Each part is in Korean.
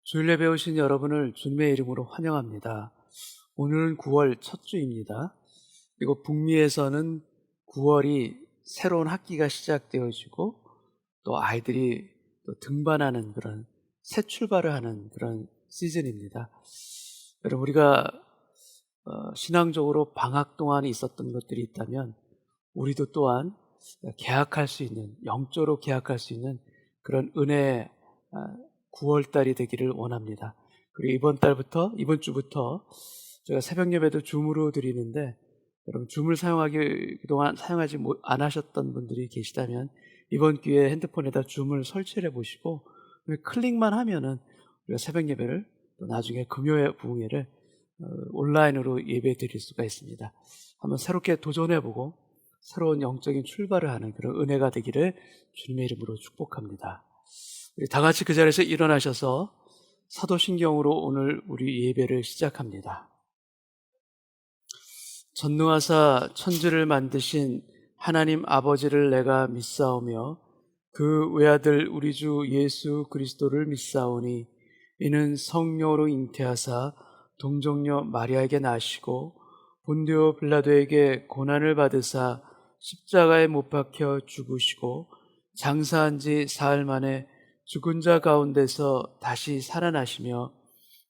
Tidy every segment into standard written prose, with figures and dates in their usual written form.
주일 예배 오신 여러분을 주님의 이름으로 환영합니다. 오늘은 9월 첫 주입니다. 그리고 북미에서는 9월이 새로운 학기가 시작되어지고 또 아이들이 또 등반하는 그런 새 출발을 하는 그런 시즌입니다. 여러분, 우리가 신앙적으로 방학 동안에 있었던 것들이 있다면 우리도 또한 개학할 수 있는, 영적으로 개학할 수 있는 그런 은혜의 9월달이 되기를 원합니다. 그리고 이번 주부터 제가 새벽 예배도 줌으로 드리는데, 여러분 줌을 그동안 사용하지 안 하셨던 분들이 계시다면 이번 기회에 핸드폰에다 줌을 설치를 해보시고 클릭만 하면은 우리가 새벽 예배를 또 나중에 금요일 부흥회를 온라인으로 예배 드릴 수가 있습니다. 한번 새롭게 도전해보고 새로운 영적인 출발을 하는 그런 은혜가 되기를 주님의 이름으로 축복합니다. 우리 다 같이 그 자리에서 일어나셔서 사도신경으로 오늘 우리 예배를 시작합니다. 전능하사 천지를 만드신 하나님 아버지를 내가 믿사오며 그 외아들 우리 주 예수 그리스도를 믿사오니 이는 성령으로 잉태하사 동정녀 마리아에게 나시고 본디오 빌라도에게 고난을 받으사 십자가에 못 박혀 죽으시고 장사한 지 사흘 만에 죽은 자 가운데서 다시 살아나시며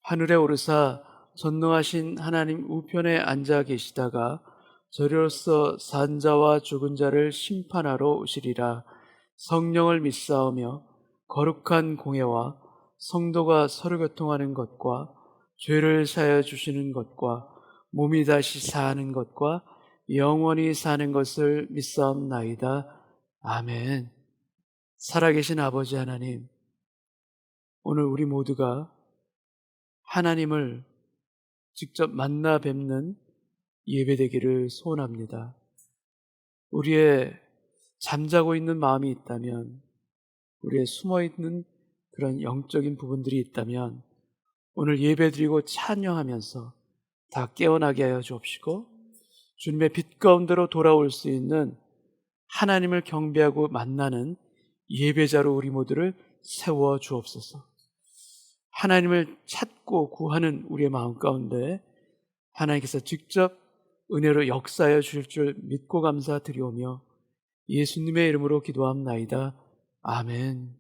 하늘에 오르사 전능하신 하나님 우편에 앉아 계시다가 저리로서 산 자와 죽은 자를 심판하러 오시리라. 성령을 믿사오며 거룩한 공예와 성도가 서로 교통하는 것과 죄를 사하여 주시는 것과 몸이 다시 사는 것과 영원히 사는 것을 믿사옵나이다. 아멘. 살아계신 아버지 하나님, 오늘 우리 모두가 하나님을 직접 만나 뵙는 예배되기를 소원합니다. 우리의 잠자고 있는 마음이 있다면, 우리의 숨어있는 그런 영적인 부분들이 있다면 오늘 예배드리고 찬양하면서 다 깨어나게 하여 주옵시고 주님의 빛 가운데로 돌아올 수 있는 하나님을 경배하고 만나는 예배자로 우리 모두를 세워 주옵소서. 하나님을 찾고 구하는 우리의 마음 가운데 하나님께서 직접 은혜로 역사하여 주실 줄 믿고 감사드리오며 예수님의 이름으로 기도합나이다. 아멘.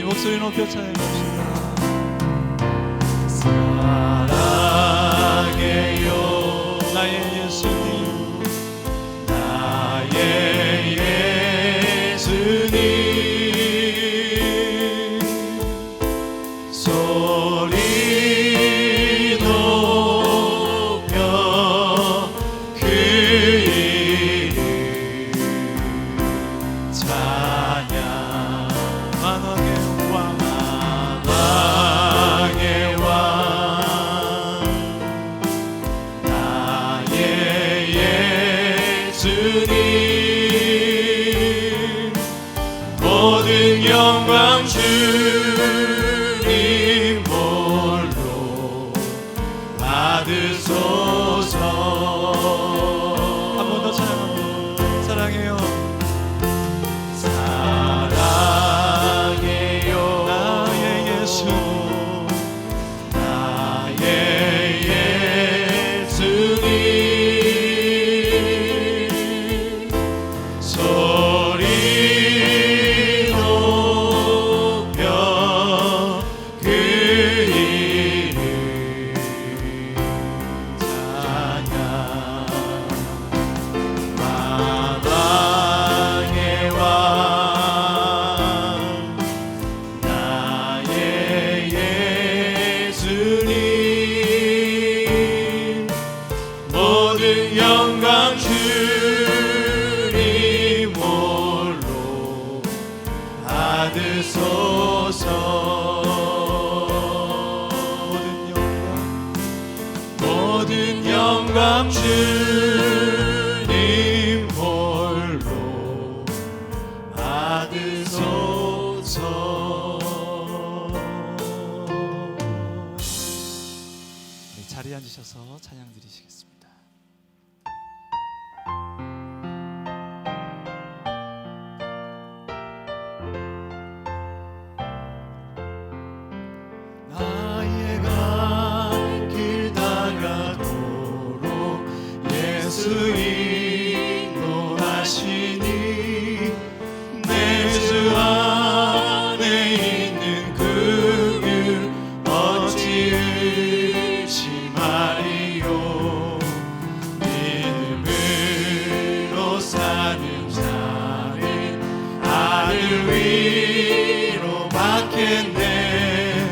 목소리 높여 찬양합시다. 사랑해요 나의 예수님, 나의 예수님 소리 높여 받으소서. 한 번 더 찬양합니다. 사랑해요. 사랑해요 나의 예수. 나의 예수님. 소리 높여 그 이름 찬양. 마방의 왕 나의 예수님. 모든 영광 주님 홀로 받으소서. 모든 영광 주님 홀로 받으소서. 우리 자리에 앉으셔서 찬양 드리시겠습니다. 나의 갈 길 다가도록 예수 인도하시니 내 주 안에 있는 그 길 어찌 의심하리요. 믿음으로 사는 자는 하늘 위로 받겠네.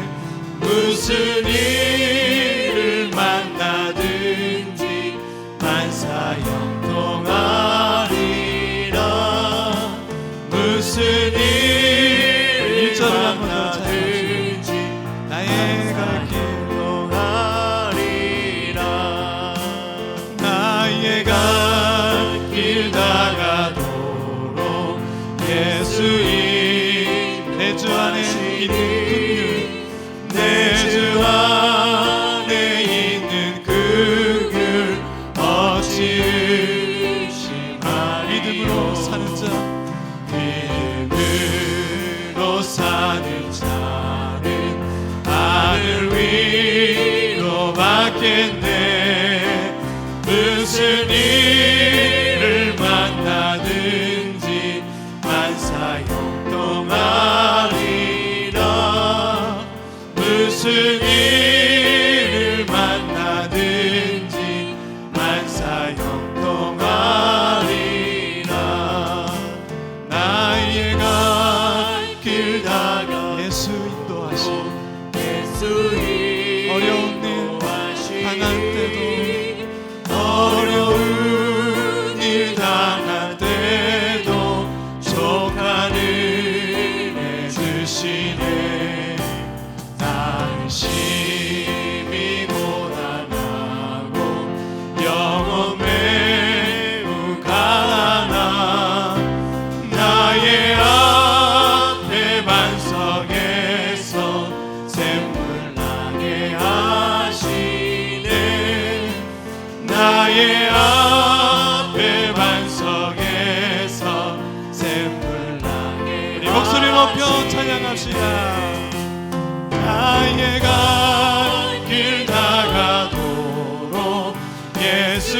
무슨 일을 만나든지 만사 형통하리라. 무슨 일을 만나든지 나의 갈 길. 형통하리라. 나의 갈 길 다가도록 예수님 내 주 안에 있는 내 주 안에 있는 그 길 어찌 의심하리요. 믿음으로 사는 자. 믿음으로 사는 자는 하늘 위로 받겠네. 무슨 일을 만나든지 만사 형통하리라. 무슨 일을 만나든지 만사 형통하리라. 나의 갈 길 다가 예수 인도하시니 예수 어려운 일 당할 때도 어려운 일 당할 때도 족한 은혜 주시네. 나는 심히 고난하고 영혼 매우 가난하. 나의 앞에 반석에서 샘물 나게 하시네. 나의 앞에 반석에서 샘물 나게. 우리 목소리 높여 찬양합시다. 나의 갈 길 다가도록 예수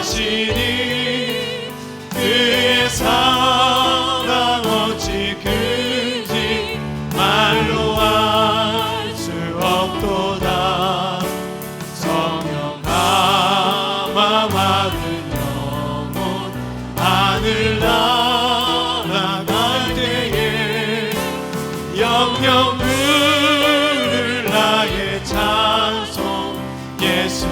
인도하시니 그의 사랑 어찌 큰지 말로 알 수 없도다. 성령 감화 받은 영혼 하늘 날아갈 때에 영영 부를 나의 찬송 예수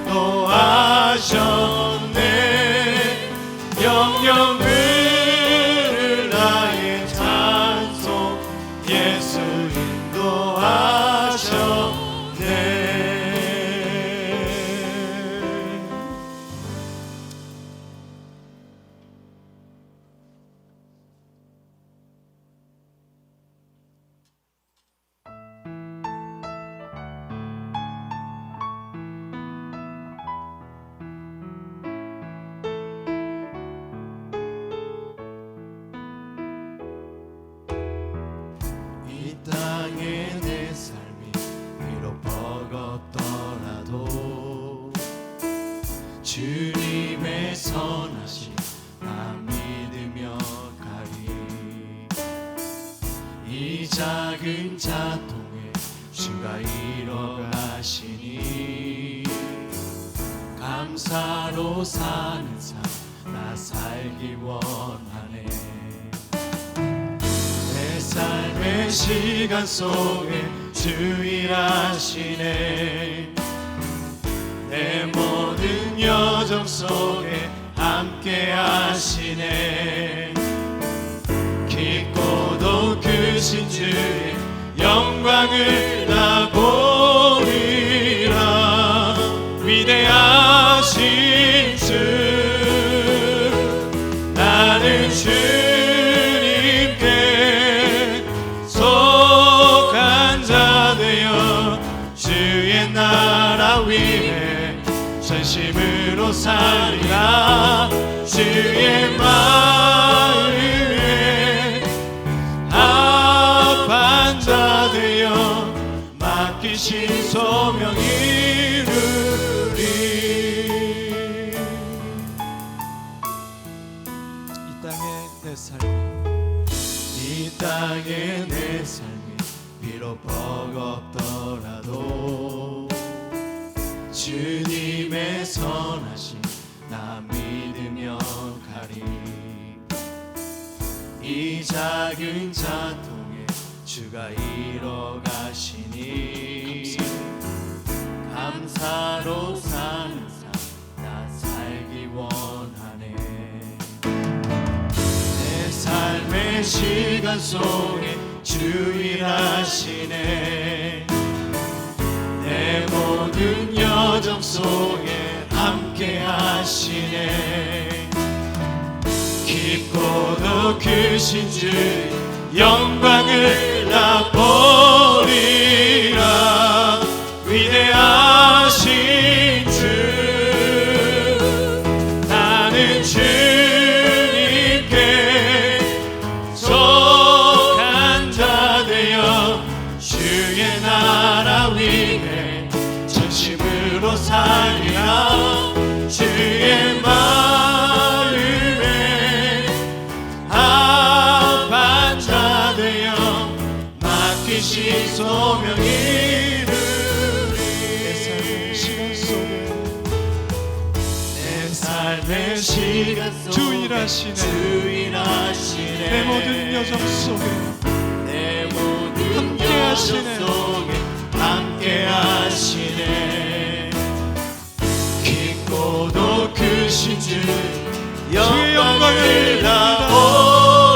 인도하셨네. 영영 부를 나의 찬송 예수 인도하셨네. 주님의 선하심 나 믿으며 가리. 이 작은 자통에 주가 이뤄가시니 감사로 사는 삶 나 살기 원하네. 내 삶의 시간 속에 주 일하시네. 내 모든 여정 속에 함께 하시네. 깊고도 크신 주의 영광을 나 보리라. 위대하신 주 나는 주님께 속한 자 되어 주의 나라 위해 전심으로 살리라. 주의 마음에 합한 자 되어 맡기신 소명 이루리. 이 땅의 내 삶이 비록 버겁더라도 주님의 선하심 나 믿으며 가리. 이 작은 자통에 주가 이뤄가시니 감사로 사는 삶 나 살기 원하네. 내 삶의 시간 속에 주 일하시네. 내 모든 여정 속에 함께 하시네. 깊고도 크신 주 영광을 나 보리라. 위대하신 주 나는 주님께 속한 자 되어 주의 나라 위해 전심으로 살리라. 주의 마음에 합한 자 되어 맡기신 소명 이루리. 내 삶의 시간 속에 주 일하시네. 내 모든 여정 속에 내 모든 함께 여정 하시네. 속에 함께 하시네. 깊고도 크신 주 주의 영광을 나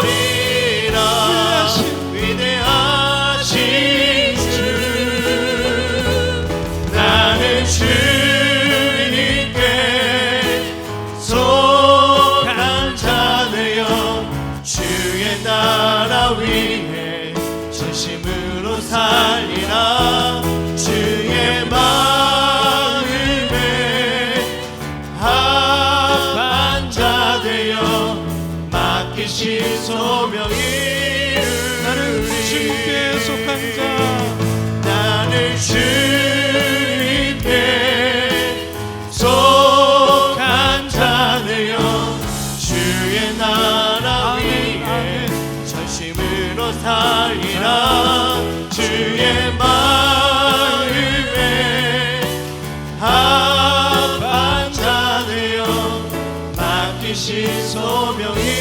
보리라. 위대하신 주 나는 주님께 속한 자 되어 주의 나라 위해 전심으로 살리라. 주의 마음에 합한 자 되어 맡기신 소명 이루리. 나는 주님께 속한 자 나는 주님께 속한 자 되어 주의 나라 위해 전심으로 살리라. 주의 마음에 합한 자 되어 맡기신 소명 이루리.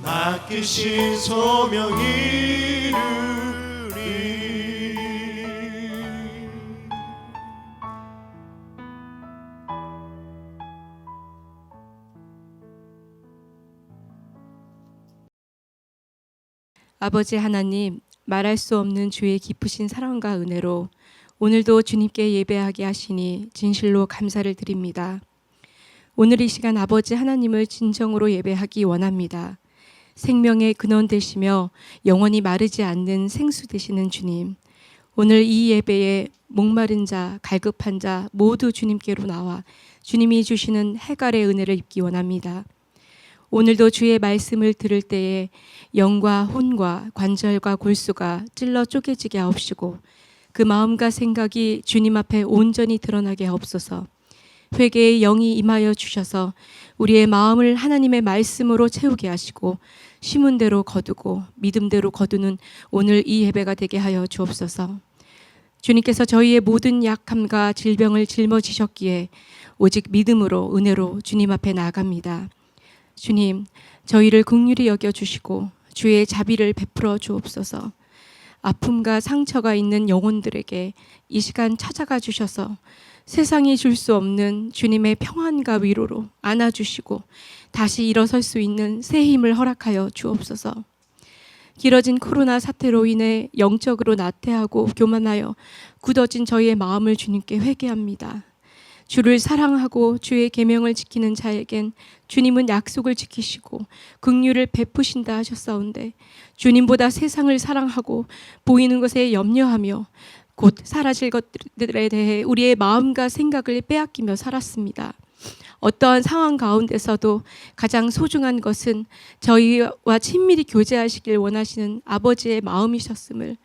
맡기신 소명 이루리. 아버지 하나님, 말할 수 없는 주의 깊으신 사랑과 은혜로 오늘도 주님께 예배하게 하시니 진실로 감사를 드립니다. 오늘 이 시간 아버지 하나님을 진정으로 예배하기 원합니다. 생명의 근원 되시며 영원히 마르지 않는 생수 되시는 주님, 오늘 이 예배에 목마른 자, 갈급한 자 모두 주님께로 나와 주님이 주시는 해갈의 은혜를 입기 원합니다. 오늘도 주의 말씀을 들을 때에 영과 혼과 관절과 골수가 찔러 쪼개지게 하옵시고 그 마음과 생각이 주님 앞에 온전히 드러나게 하옵소서. 회개의 영이 임하여 주셔서 우리의 마음을 하나님의 말씀으로 채우게 하시고 심은 대로 거두고 믿음대로 거두는 오늘 이 예배가 되게 하여 주옵소서. 주님께서 저희의 모든 약함과 질병을 짊어지셨기에 오직 믿음으로 은혜로 주님 앞에 나아갑니다. 주님, 저희를 긍휼히 여겨주시고 주의 자비를 베풀어 주옵소서. 아픔과 상처가 있는 영혼들에게 이 시간 찾아가 주셔서 세상이 줄 수 없는 주님의 평안과 위로로 안아주시고 다시 일어설 수 있는 새 힘을 허락하여 주옵소서. 길어진 코로나 사태로 인해 영적으로 나태하고 교만하여 굳어진 저희의 마음을 주님께 회개합니다. 주를 사랑하고 주의 계명을 지키는 자에겐 주님은 약속을 지키시고 긍휼을 베푸신다 하셨사온데 주님보다 세상을 사랑하고 보이는 것에 염려하며 곧 사라질 것들에 대해 우리의 마음과 생각을 빼앗기며 살았습니다. 어떠한 상황 가운데서도 가장 소중한 것은 저희와 친밀히 교제하시길 원하시는 아버지의 마음이셨음을,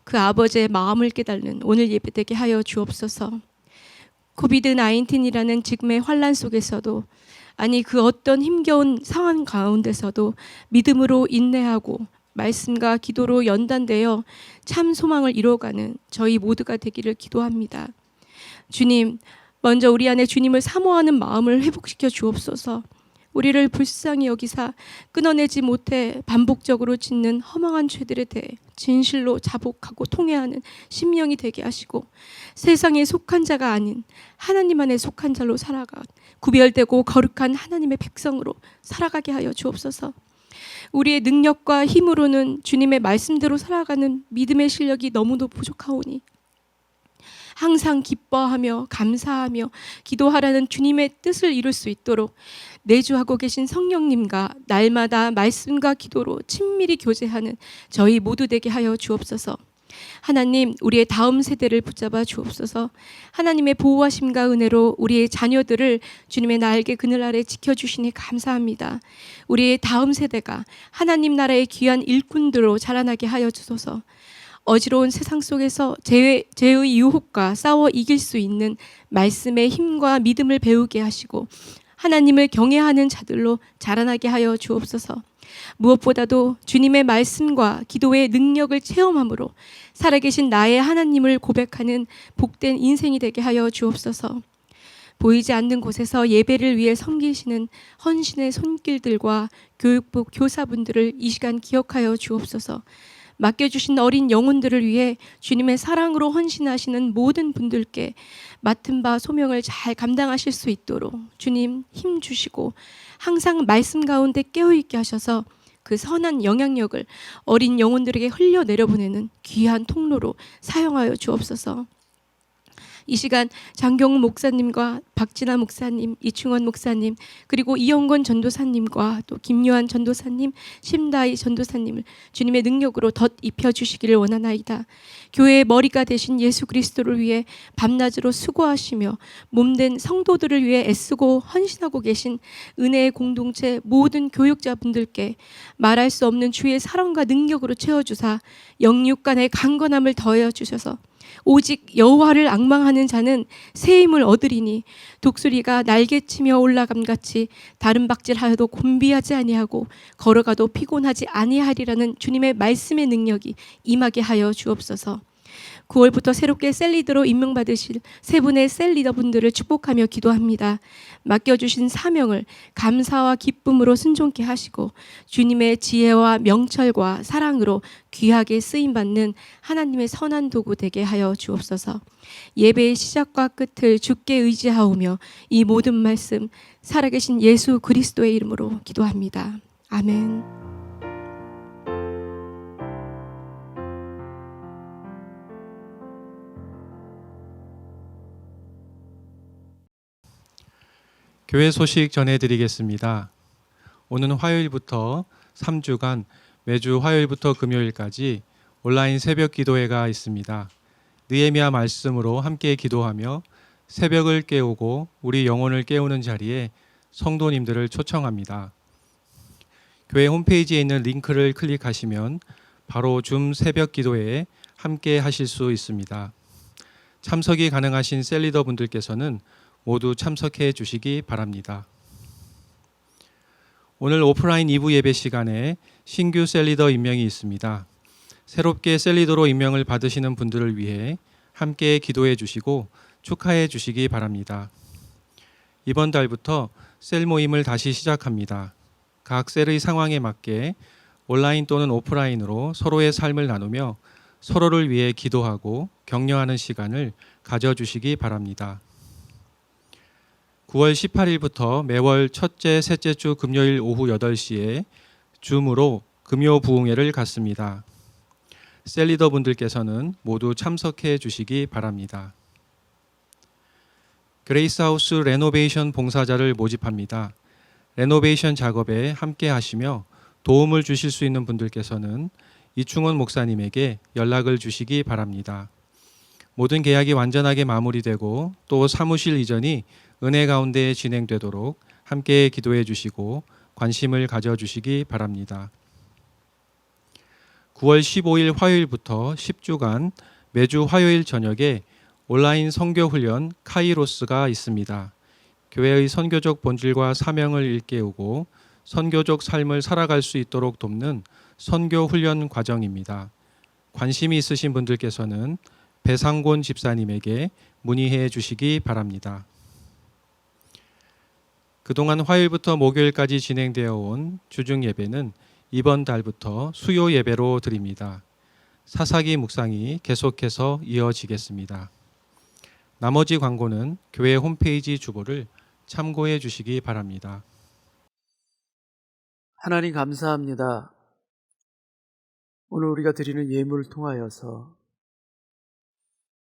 그 아버지의 마음을 깨닫는 오늘 예배되게 하여 주옵소서. 코비드-19이라는 지금의 환란 속에서도, 아니 그 어떤 힘겨운 상황 가운데서도 믿음으로 인내하고 말씀과 기도로 연단되어 참 소망을 이루어가는 저희 모두가 되기를 기도합니다. 주님, 먼저 우리 안에 주님을 사모하는 마음을 회복시켜 주옵소서. 우리를 불쌍히 여기사 끊어내지 못해 반복적으로 짓는 허망한 죄들에 대해 진실로 자복하고 통회하는 심령이 되게 하시고 세상에 속한 자가 아닌 하나님 안에 속한 자로 살아가 구별되고 거룩한 하나님의 백성으로 살아가게 하여 주옵소서. 우리의 능력과 힘으로는 주님의 말씀대로 살아가는 믿음의 실력이 너무도 부족하오니 항상 기뻐하며 감사하며 기도하라는 주님의 뜻을 이룰 수 있도록 내주하고 계신 성령님과 날마다 말씀과 기도로 친밀히 교제하는 저희 모두 되게 하여 주옵소서. 하나님, 우리의 다음 세대를 붙잡아 주옵소서. 하나님의 보호하심과 은혜로 우리의 자녀들을 주님의 날개 그늘 아래 지켜주시니 감사합니다. 우리의 다음 세대가 하나님 나라의 귀한 일꾼들로 자라나게 하여 주소서. 어지러운 세상 속에서 죄의 유혹과 싸워 이길 수 있는 말씀의 힘과 믿음을 배우게 하시고 하나님을 경외하는 자들로 자라나게 하여 주옵소서. 무엇보다도 주님의 말씀과 기도의 능력을 체험함으로 살아계신 나의 하나님을 고백하는 복된 인생이 되게 하여 주옵소서. 보이지 않는 곳에서 예배를 위해 섬기시는 헌신의 손길들과 교육부 교사분들을 이 시간 기억하여 주옵소서. 맡겨주신 어린 영혼들을 위해 주님의 사랑으로 헌신하시는 모든 분들께 맡은 바 소명을 잘 감당하실 수 있도록 주님 힘 주시고 항상 말씀 가운데 깨어있게 하셔서 그 선한 영향력을 어린 영혼들에게 흘려내려보내는 귀한 통로로 사용하여 주옵소서. 이 시간 장경훈 목사님과 박진아 목사님, 이충원 목사님, 그리고 이영건 전도사님과 또 김요한 전도사님, 심다희 전도사님을 주님의 능력으로 덧 입혀주시기를 원하나이다. 교회의 머리가 되신 예수 그리스도를 위해 밤낮으로 수고하시며 몸된 성도들을 위해 애쓰고 헌신하고 계신 은혜의 공동체 모든 교육자분들께 말할 수 없는 주의 사랑과 능력으로 채워주사 영육간의 강건함을 더하여 주셔서 오직 여호와를 앙망하는 자는 새 힘을 얻으리니 독수리가 날개치며 올라감같이 다른 박질하여도 곤비하지 아니하고 걸어가도 피곤하지 아니하리라는 주님의 말씀의 능력이 임하게 하여 주옵소서. 9월부터 새롭게 셀리더로 임명받으실 세 분의 셀리더분들을 축복하며 기도합니다. 맡겨주신 사명을 감사와 기쁨으로 순종케 하시고 주님의 지혜와 명철과 사랑으로 귀하게 쓰임받는 하나님의 선한 도구 되게 하여 주옵소서. 예배의 시작과 끝을 주께 의지하오며 이 모든 말씀 살아계신 예수 그리스도의 이름으로 기도합니다. 아멘. 교회 소식 전해드리겠습니다. 오는 화요일부터 3주간 매주 화요일부터 금요일까지 온라인 새벽 기도회가 있습니다. 느헤미야 말씀으로 함께 기도하며 새벽을 깨우고 우리 영혼을 깨우는 자리에 성도님들을 초청합니다. 교회 홈페이지에 있는 링크를 클릭하시면 바로 줌 새벽 기도회에 함께 하실 수 있습니다. 참석이 가능하신 셀리더 분들께서는 모두 참석해 주시기 바랍니다. 오늘 오프라인 2부 예배 시간에 신규 셀리더 임명이 있습니다. 새롭게 셀리더로 임명을 받으시는 분들을 위해 함께 기도해 주시고 축하해 주시기 바랍니다. 이번 달부터 셀 모임을 다시 시작합니다. 각 셀의 상황에 맞게 온라인 또는 오프라인으로 서로의 삶을 나누며 서로를 위해 기도하고 격려하는 시간을 가져주시기 바랍니다. 9월 18일부터 매월 첫째, 셋째 주 금요일 오후 8시에 줌으로 금요 부흥회를 갖습니다. 셀리더 분들께서는 모두 참석해 주시기 바랍니다. 그레이스하우스 레노베이션 봉사자를 모집합니다. 레노베이션 작업에 함께 하시며 도움을 주실 수 있는 분들께서는 이충원 목사님에게 연락을 주시기 바랍니다. 모든 계약이 완전하게 마무리되고 또 사무실 이전이 은혜 가운데 진행되도록 함께 기도해 주시고 관심을 가져주시기 바랍니다. 9월 15일 화요일부터 10주간 매주 화요일 저녁에 온라인 선교훈련 카이로스가 있습니다. 교회의 선교적 본질과 사명을 일깨우고 선교적 삶을 살아갈 수 있도록 돕는 선교훈련 과정입니다. 관심이 있으신 분들께서는 배상곤 집사님에게 문의해 주시기 바랍니다. 그동안 화요일부터 목요일까지 진행되어 온 주중 예배는 이번 달부터 수요 예배로 드립니다. 사사기 묵상이 계속해서 이어지겠습니다. 나머지 광고는 교회 홈페이지 주보를 참고해 주시기 바랍니다. 하나님 감사합니다. 오늘 우리가 드리는 예물을 통하여서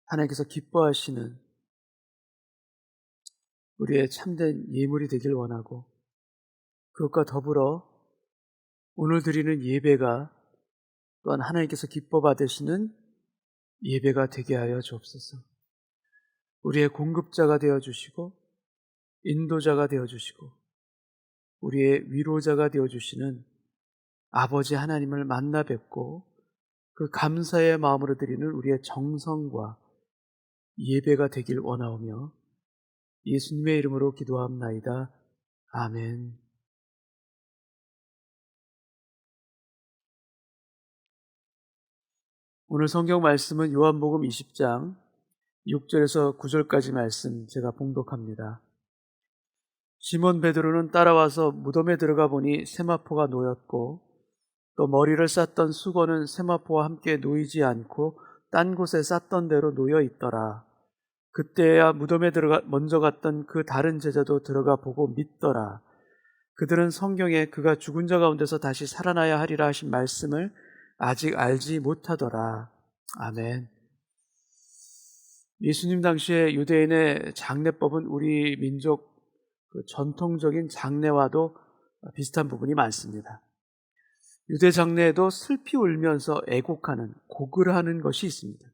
하나님께서 기뻐하시는 우리의 참된 예물이 되길 원하고 그것과 더불어 오늘 드리는 예배가 또한 하나님께서 기뻐 받으시는 예배가 되게 하여 주옵소서. 우리의 공급자가 되어주시고 인도자가 되어주시고 우리의 위로자가 되어주시는 아버지 하나님을 만나 뵙고 그 감사의 마음으로 드리는 우리의 정성과 예배가 되길 원하오며 예수님의 이름으로 기도합나이다. 아멘. 오늘 성경 말씀은 요한복음 20장 6절에서 9절까지 말씀 제가 봉독합니다. 시몬 베드로는 따라와서 무덤에 들어가 보니 세마포가 놓였고 또 머리를 쌌던 수건은 세마포와 함께 놓이지 않고 딴 곳에 쌌던 대로 놓여 있더라. 그때야 무덤에 먼저 갔던 그 다른 제자도 들어가 보고 믿더라. 그들은 성경에 그가 죽은 자 가운데서 다시 살아나야 하리라 하신 말씀을 아직 알지 못하더라. 아멘. 예수님 당시에 유대인의 장례법은 우리 민족 전통적인 장례와도 비슷한 부분이 많습니다. 유대 장례에도 슬피 울면서 애곡하는, 곡을 하는 것이 있습니다.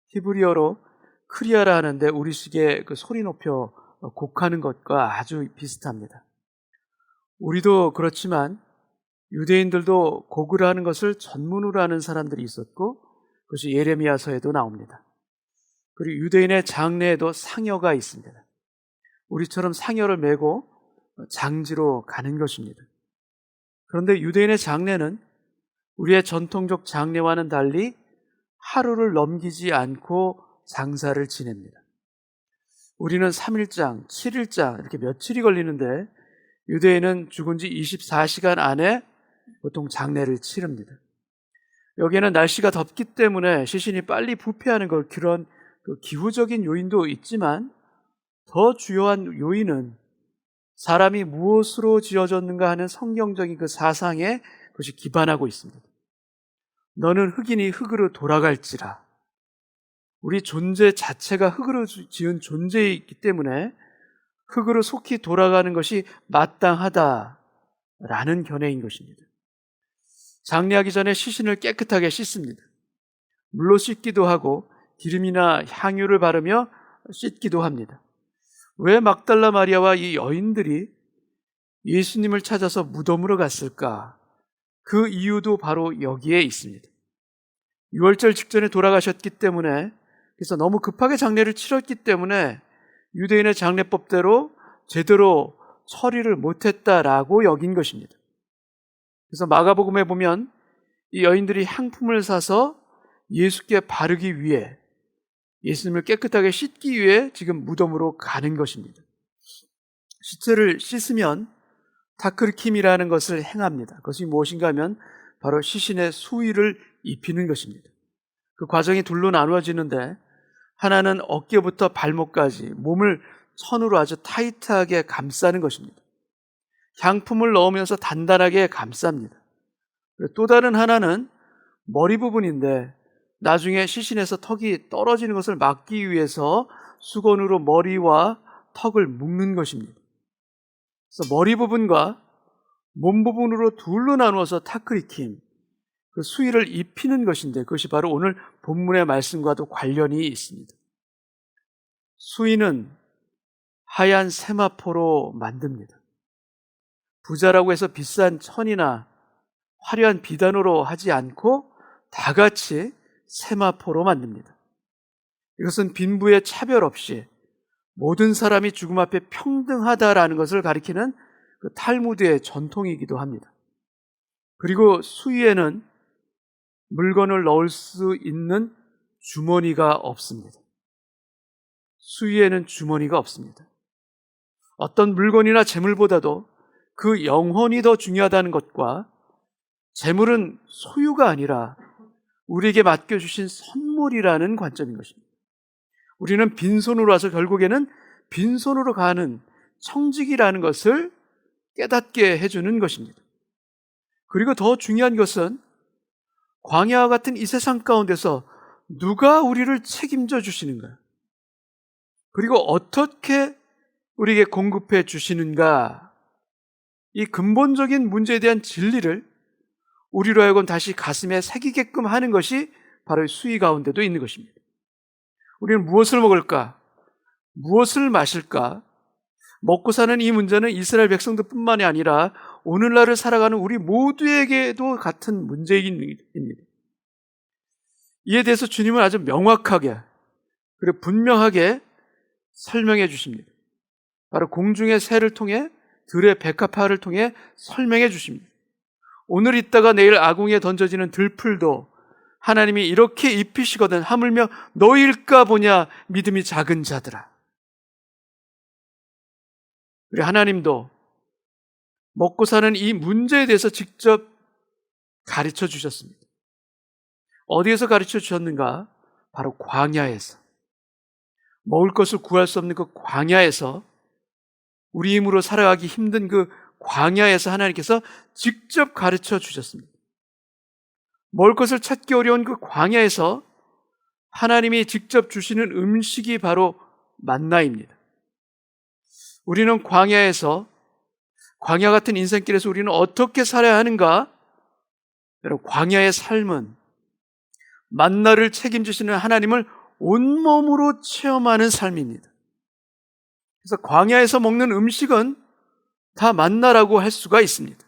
히브리어로 크리아라 하는데 우리식의 그 소리 높여 곡하는 것과 아주 비슷합니다. 우리도 그렇지만 유대인들도 곡을 하는 것을 전문으로 하는 사람들이 있었고 그것이 예레미야서에도 나옵니다. 그리고 유대인의 장례에도 상여가 있습니다. 우리처럼 상여를 메고 장지로 가는 것입니다. 그런데 유대인의 장례는 우리의 전통적 장례와는 달리 하루를 넘기지 않고 장사를 지냅니다. 우리는 3일장, 7일장 이렇게 며칠이 걸리는데 유대인은 죽은 지 24시간 안에 보통 장례를 치릅니다. 여기에는 날씨가 덥기 때문에 시신이 빨리 부패하는 그런 기후적인 요인도 있지만 더 주요한 요인은 사람이 무엇으로 지어졌는가 하는 성경적인 그 사상에 그것이 기반하고 있습니다. 너는 흙이니 흙으로 돌아갈지라. 우리 존재 자체가 흙으로 지은 존재이기 때문에 흙으로 속히 돌아가는 것이 마땅하다라는 견해인 것입니다. 장례하기 전에 시신을 깨끗하게 씻습니다. 물로 씻기도 하고 기름이나 향유를 바르며 씻기도 합니다. 왜 막달라 마리아와 이 여인들이 예수님을 찾아서 무덤으로 갔을까? 그 이유도 바로 여기에 있습니다. 유월절 직전에 돌아가셨기 때문에 그래서 너무 급하게 장례를 치렀기 때문에 유대인의 장례법대로 제대로 처리를 못했다라고 여긴 것입니다. 그래서 마가복음에 보면 이 여인들이 향품을 사서 예수께 바르기 위해, 예수님을 깨끗하게 씻기 위해 지금 무덤으로 가는 것입니다. 시체를 씻으면 타크리킴이라는 것을 행합니다. 그것이 무엇인가 하면 바로 시신의 수의를 입히는 것입니다. 그 과정이 둘로 나누어지는데, 하나는 어깨부터 발목까지 몸을 천으로 아주 타이트하게 감싸는 것입니다. 향품을 넣으면서 단단하게 감쌉니다. 또 다른 하나는 머리 부분인데, 나중에 시신에서 턱이 떨어지는 것을 막기 위해서 수건으로 머리와 턱을 묶는 것입니다. 그래서 머리 부분과 몸 부분으로 둘로 나누어서 타크리킴, 그 수의를 입히는 것인데, 그것이 바로 오늘 본문의 말씀과도 관련이 있습니다. 수의는 하얀 세마포로 만듭니다. 부자라고 해서 비싼 천이나 화려한 비단으로 하지 않고 다 같이 세마포로 만듭니다. 이것은 빈부의 차별 없이 모든 사람이 죽음 앞에 평등하다라는 것을 가리키는 그 탈무드의 전통이기도 합니다. 그리고 수의에는 물건을 넣을 수 있는 주머니가 없습니다. 수의에는 주머니가 없습니다. 어떤 물건이나 재물보다도 그 영혼이 더 중요하다는 것과, 재물은 소유가 아니라 우리에게 맡겨주신 선물이라는 관점인 것입니다. 우리는 빈손으로 와서 결국에는 빈손으로 가는 청직이라는 것을 깨닫게 해주는 것입니다. 그리고 더 중요한 것은 광야와 같은 이 세상 가운데서 누가 우리를 책임져 주시는가, 그리고 어떻게 우리에게 공급해 주시는가, 이 근본적인 문제에 대한 진리를 우리로 하여금 다시 가슴에 새기게끔 하는 것이 바로 수의 가운데도 있는 것입니다. 우리는 무엇을 먹을까? 무엇을 마실까? 먹고 사는 이 문제는 이스라엘 백성들뿐만이 아니라 오늘날을 살아가는 우리 모두에게도 같은 문제입니다. 이에 대해서 주님은 아주 명확하게 그리고 분명하게 설명해 주십니다. 바로 공중의 새를 통해, 들의 백합화를 통해 설명해 주십니다. 오늘 있다가 내일 아궁이에 던져지는 들풀도 하나님이 이렇게 입히시거든 하물며 너희일까 보냐 믿음이 작은 자들아. 우리 하나님도 먹고 사는 이 문제에 대해서 직접 가르쳐 주셨습니다. 어디에서 가르쳐 주셨는가? 바로 광야에서. 먹을 것을 구할 수 없는 그 광야에서, 우리 힘으로 살아가기 힘든 그 광야에서 하나님께서 직접 가르쳐 주셨습니다. 먹을 것을 찾기 어려운 그 광야에서 하나님이 직접 주시는 음식이 바로 만나입니다. 우리는 광야에서, 광야 같은 인생길에서 우리는 어떻게 살아야 하는가? 여러분, 광야의 삶은 만나를 책임지시는 하나님을 온몸으로 체험하는 삶입니다. 그래서 광야에서 먹는 음식은 다 만나라고 할 수가 있습니다.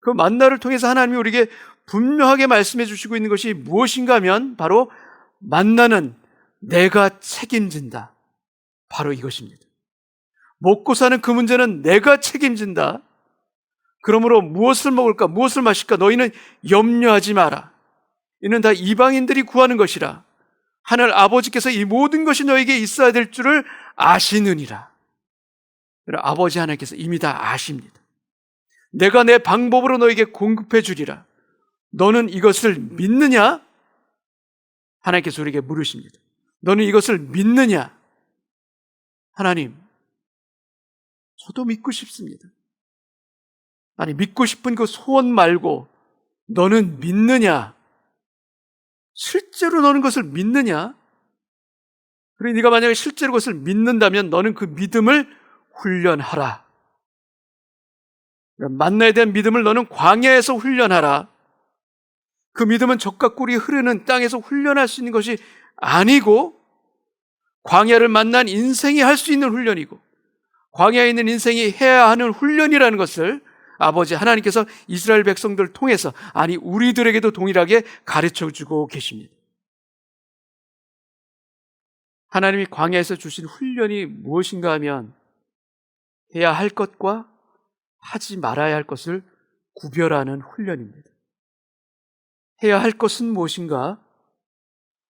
그 만나를 통해서 하나님이 우리에게 분명하게 말씀해 주시고 있는 것이 무엇인가 하면 바로 만나는 내가 책임진다. 바로 이것입니다. 먹고 사는 그 문제는 내가 책임진다. 그러므로 무엇을 먹을까, 무엇을 마실까 너희는 염려하지 마라. 이는 다 이방인들이 구하는 것이라. 하늘 아버지께서 이 모든 것이 너에게 있어야 될 줄을 아시느니라. 아버지 하나님께서 이미 다 아십니다. 내가 내 방법으로 너에게 공급해 주리라. 너는 이것을 믿느냐? 하나님께서 우리에게 물으십니다. 너는 이것을 믿느냐? 하나님, 저도 믿고 싶습니다. 아니, 믿고 싶은 그 소원 말고 너는 믿느냐? 실제로 너는 그것을 믿느냐? 그래, 네가 만약에 실제로 그것을 믿는다면 너는 그 믿음을 훈련하라. 만나에 대한 믿음을 너는 광야에서 훈련하라. 그 믿음은 적과 꿀이 흐르는 땅에서 훈련할 수 있는 것이 아니고, 광야를 만난 인생이 할 수 있는 훈련이고, 광야에 있는 인생이 해야 하는 훈련이라는 것을 아버지 하나님께서 이스라엘 백성들을 통해서, 아니 우리들에게도 동일하게 가르쳐주고 계십니다. 하나님이 광야에서 주신 훈련이 무엇인가 하면 해야 할 것과 하지 말아야 할 것을 구별하는 훈련입니다. 해야 할 것은 무엇인가?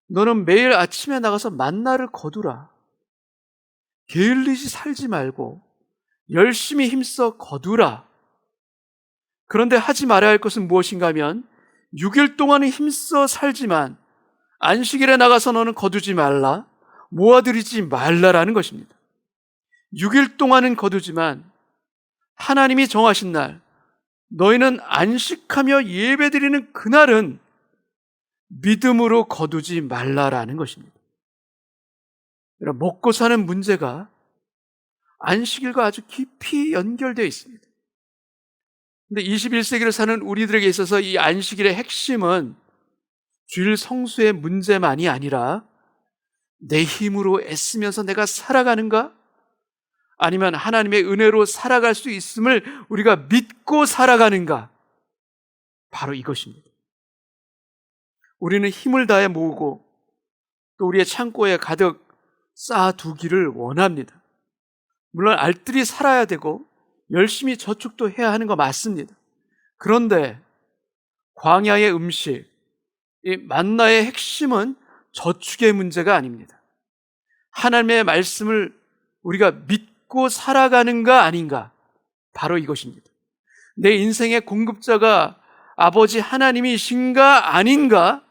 너는 매일 아침에 나가서 만나를 거두라. 게을리지 살지 말고 열심히 힘써 거두라. 그런데 하지 말아야 할 것은 무엇인가 하면 6일 동안은 힘써 살지만 안식일에 나가서 너는 거두지 말라, 모아들이지 말라라는 것입니다. 6일 동안은 거두지만 하나님이 정하신 날, 너희는 안식하며 예배드리는 그날은 믿음으로 거두지 말라라는 것입니다. 여러분, 먹고 사는 문제가 안식일과 아주 깊이 연결되어 있습니다. 근데 21세기를 사는 우리들에게 있어서 이 안식일의 핵심은 주일 성수의 문제만이 아니라 내 힘으로 애쓰면서 내가 살아가는가? 아니면 하나님의 은혜로 살아갈 수 있음을 우리가 믿고 살아가는가? 바로 이것입니다. 우리는 힘을 다해 모으고 또 우리의 창고에 가득 쌓아두기를 원합니다. 물론 알뜰히 살아야 되고 열심히 저축도 해야 하는 거 맞습니다. 그런데 광야의 음식, 이 만나의 핵심은 저축의 문제가 아닙니다. 하나님의 말씀을 우리가 믿고 살아가는가 아닌가, 바로 이것입니다. 내 인생의 공급자가 아버지 하나님이신가 아닌가,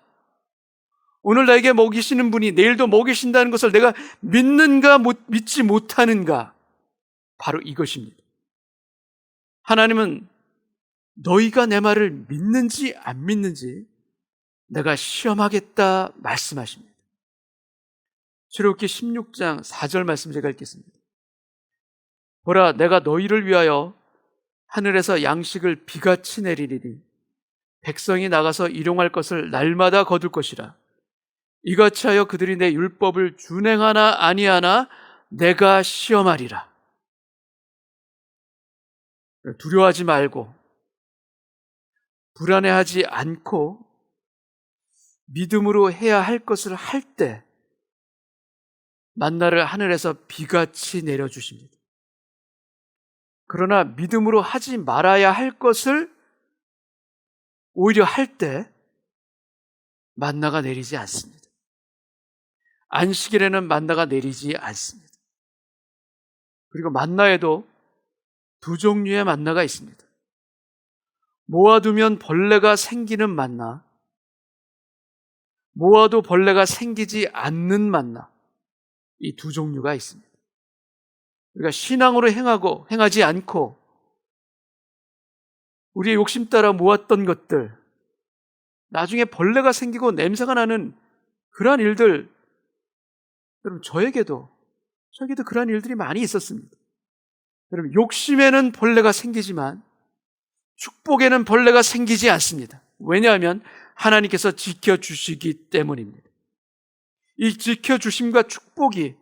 오늘 나에게 먹이시는 분이 내일도 먹이신다는 것을 내가 믿는가 믿지 못하는가, 바로 이것입니다. 하나님은 너희가 내 말을 믿는지 안 믿는지 내가 시험하겠다 말씀하십니다. 출애굽기 16장 4절 말씀 제가 읽겠습니다. 보라, 내가 너희를 위하여 하늘에서 양식을 비같이 내리리니 백성이 나가서 일용할 것을 날마다 거둘 것이라. 이같이 하여 그들이 내 율법을 준행하나 아니하나 내가 시험하리라. 두려워하지 말고 불안해하지 않고 믿음으로 해야 할 것을 할 때 만나를 하늘에서 비같이 내려주십니다. 그러나 믿음으로 하지 말아야 할 것을 오히려 할 때 만나가 내리지 않습니다. 안식일에는 만나가 내리지 않습니다. 그리고 만나에도 두 종류의 만나가 있습니다. 모아두면 벌레가 생기는 만나, 모아도 벌레가 생기지 않는 만나, 이 두 종류가 있습니다. 우리가 신앙으로 행하고 행하지 않고 우리의 욕심 따라 모았던 것들, 나중에 벌레가 생기고 냄새가 나는 그러한 일들, 여러분 저에게도 그러한 일들이 많이 있었습니다. 여러분, 욕심에는 벌레가 생기지만 축복에는 벌레가 생기지 않습니다. 왜냐하면 하나님께서 지켜주시기 때문입니다. 이 지켜주심과 축복이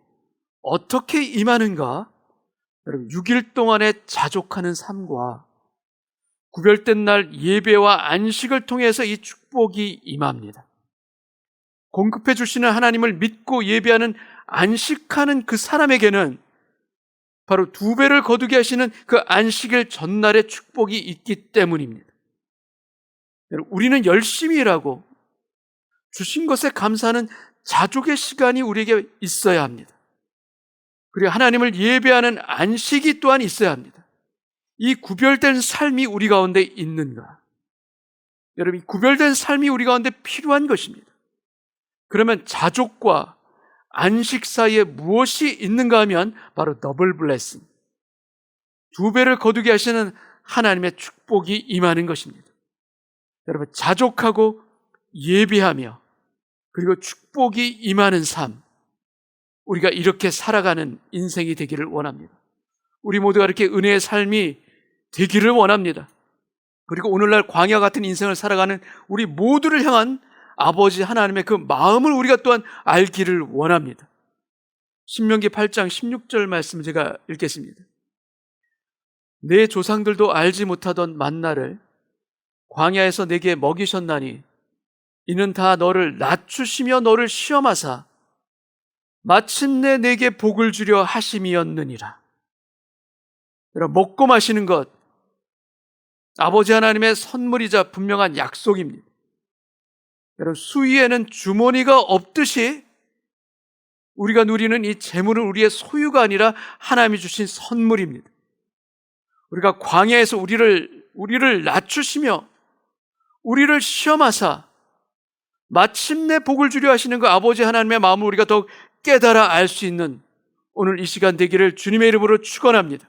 어떻게 임하는가? 여러분, 6일 동안에 자족하는 삶과 구별된 날 예배와 안식을 통해서 이 축복이 임합니다. 공급해 주시는 하나님을 믿고 예배하는 안식하는 그 사람에게는 바로 2배를 거두게 하시는 그 안식일 전날의 축복이 있기 때문입니다. 우리는 열심히 일하고 주신 것에 감사하는 자족의 시간이 우리에게 있어야 합니다. 그리고 하나님을 예배하는 안식이 또한 있어야 합니다. 이 구별된 삶이 우리 가운데 있는가? 여러분, 이 구별된 삶이 우리 가운데 필요한 것입니다. 그러면 자족과 안식 사이에 무엇이 있는가 하면 바로 더블 블레싱, 2배를 거두게 하시는 하나님의 축복이 임하는 것입니다. 여러분, 자족하고 예배하며 그리고 축복이 임하는 삶, 우리가 이렇게 살아가는 인생이 되기를 원합니다. 우리 모두가 이렇게 은혜의 삶이 되기를 원합니다. 그리고 오늘날 광야 같은 인생을 살아가는 우리 모두를 향한 아버지 하나님의 그 마음을 우리가 또한 알기를 원합니다. 신명기 8장 16절 말씀 제가 읽겠습니다. 내 조상들도 알지 못하던 만나를 광야에서 내게 먹이셨나니 이는 다 너를 낮추시며 너를 시험하사 마침내 내게 복을 주려 하심이었느니라. 여러분, 먹고 마시는 것, 아버지 하나님의 선물이자 분명한 약속입니다. 여러분, 수위에는 주머니가 없듯이 우리가 누리는 이 재물은 우리의 소유가 아니라 하나님이 주신 선물입니다. 우리가 광야에서 우리를 낮추시며 우리를 시험하사 마침내 복을 주려 하시는 그 아버지 하나님의 마음을 우리가 더욱 깨달아 알 수 있는 오늘 이 시간 되기를 주님의 이름으로 축원합니다.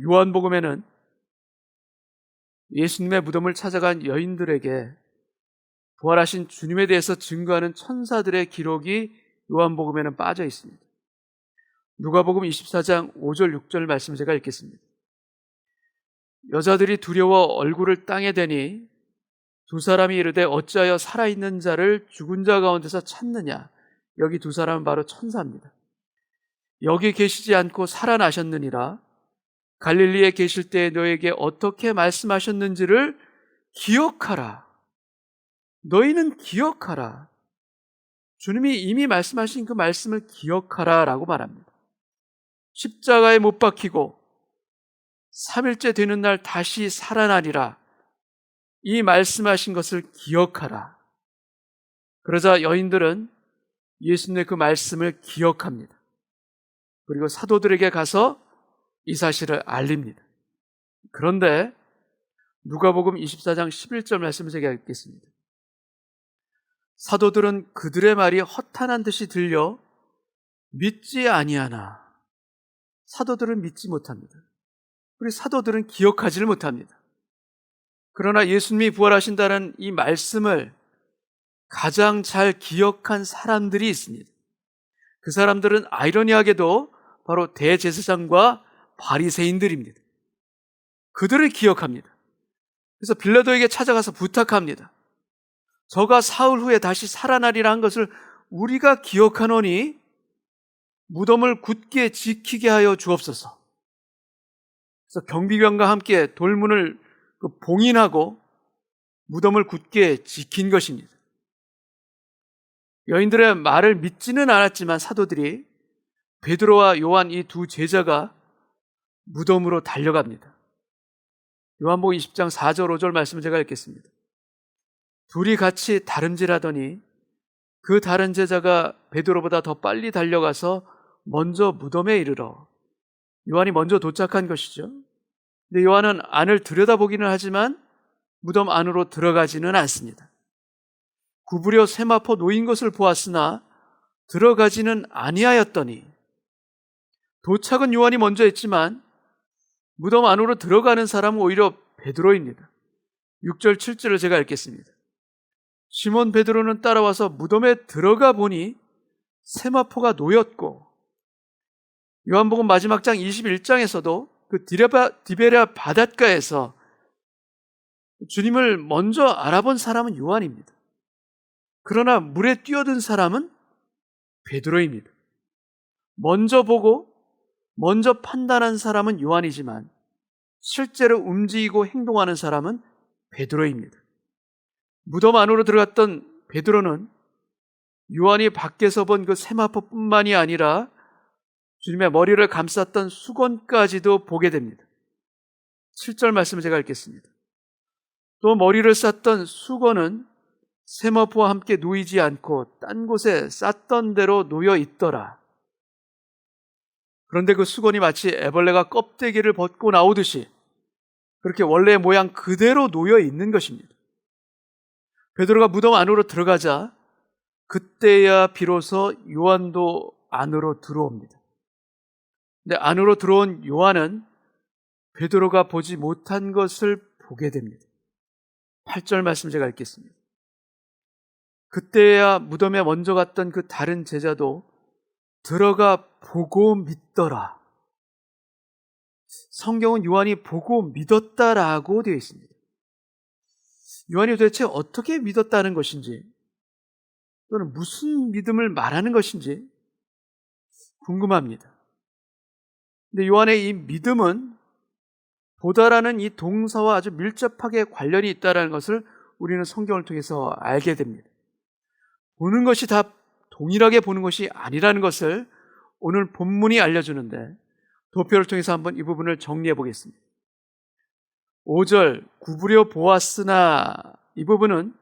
요한복음에는 예수님의 무덤을 찾아간 여인들에게 부활하신 주님에 대해서 증거하는 천사들의 기록이 요한복음에는 빠져 있습니다. 누가복음 24장 5절 6절 말씀을 제가 읽겠습니다. 여자들이 두려워 얼굴을 땅에 대니 두 사람이 이르되 어찌하여 살아있는 자를 죽은 자 가운데서 찾느냐. 여기 두 사람은 바로 천사입니다. 여기 계시지 않고 살아나셨느니라. 갈릴리에 계실 때에 너에게 어떻게 말씀하셨는지를 기억하라. 너희는 기억하라. 주님이 이미 말씀하신 그 말씀을 기억하라 라고 말합니다. 십자가에 못 박히고 3일째 되는 날 다시 살아나리라. 이 말씀하신 것을 기억하라. 그러자 여인들은 예수님의 그 말씀을 기억합니다. 그리고 사도들에게 가서 이 사실을 알립니다. 그런데 누가복음 24장 11절 말씀을 제가 읽겠습니다. 사도들은 그들의 말이 허탄한 듯이 들려 믿지 아니하나. 사도들은 믿지 못합니다. 우리 사도들은 기억하지를 못합니다. 그러나 예수님이 부활하신다는 이 말씀을 가장 잘 기억한 사람들이 있습니다. 그 사람들은 아이러니하게도 바로 대제사장과 바리새인들입니다. 그들을 기억합니다. 그래서 빌라도에게 찾아가서 부탁합니다. 저가 사흘 후에 다시 살아나리라 한 것을 우리가 기억하노니 무덤을 굳게 지키게 하여 주옵소서. 그래서 경비병과 함께 돌문을 봉인하고 무덤을 굳게 지킨 것입니다. 여인들의 말을 믿지는 않았지만 사도들이 베드로와 요한 이 두 제자가 무덤으로 달려갑니다. 요한복음 20장 4절 5절 말씀을 제가 읽겠습니다. 둘이 같이 다름질하더니 그 다른 제자가 베드로보다 더 빨리 달려가서 먼저 무덤에 이르러, 요한이 먼저 도착한 것이죠. 근데 요한은 안을 들여다보기는 하지만 무덤 안으로 들어가지는 않습니다. 구부려 세마포 놓인 것을 보았으나 들어가지는 아니하였더니, 도착은 요한이 먼저 했지만 무덤 안으로 들어가는 사람은 오히려 베드로입니다. 6절 7절을 제가 읽겠습니다. 시몬 베드로는 따라와서 무덤에 들어가 보니 세마포가 놓였고, 요한복음 마지막 장 21장에서도 그 디베랴 바닷가에서 주님을 먼저 알아본 사람은 요한입니다. 그러나 물에 뛰어든 사람은 베드로입니다. 먼저 보고 먼저 판단한 사람은 요한이지만 실제로 움직이고 행동하는 사람은 베드로입니다. 무덤 안으로 들어갔던 베드로는 요한이 밖에서 본 그 세마포뿐만이 아니라 주님의 머리를 감쌌던 수건까지도 보게 됩니다. 7절 말씀을 제가 읽겠습니다. 또 머리를 쌌던 수건은 세마포와 함께 놓이지 않고 딴 곳에 쌌던 대로 놓여 있더라. 그런데 그 수건이 마치 애벌레가 껍데기를 벗고 나오듯이 그렇게 원래의 모양 그대로 놓여 있는 것입니다. 베드로가 무덤 안으로 들어가자 그때야 비로소 요한도 안으로 들어옵니다. 근데 안으로 들어온 요한은 베드로가 보지 못한 것을 보게 됩니다. 8절 말씀 제가 읽겠습니다. 그때야 무덤에 먼저 갔던 그 다른 제자도 들어가 보고 믿더라. 성경은 요한이 보고 믿었다라고 되어 있습니다. 요한이 도대체 어떻게 믿었다는 것인지, 또는 무슨 믿음을 말하는 것인지 궁금합니다. 근데 요한의 이 믿음은 보다라는 이 동사와 아주 밀접하게 관련이 있다는 것을 우리는 성경을 통해서 알게 됩니다. 보는 것이 다 동일하게 보는 것이 아니라는 것을 오늘 본문이 알려주는데 도표를 통해서 한번 이 부분을 정리해 보겠습니다. 5절 구부려 보았으나 이 부분은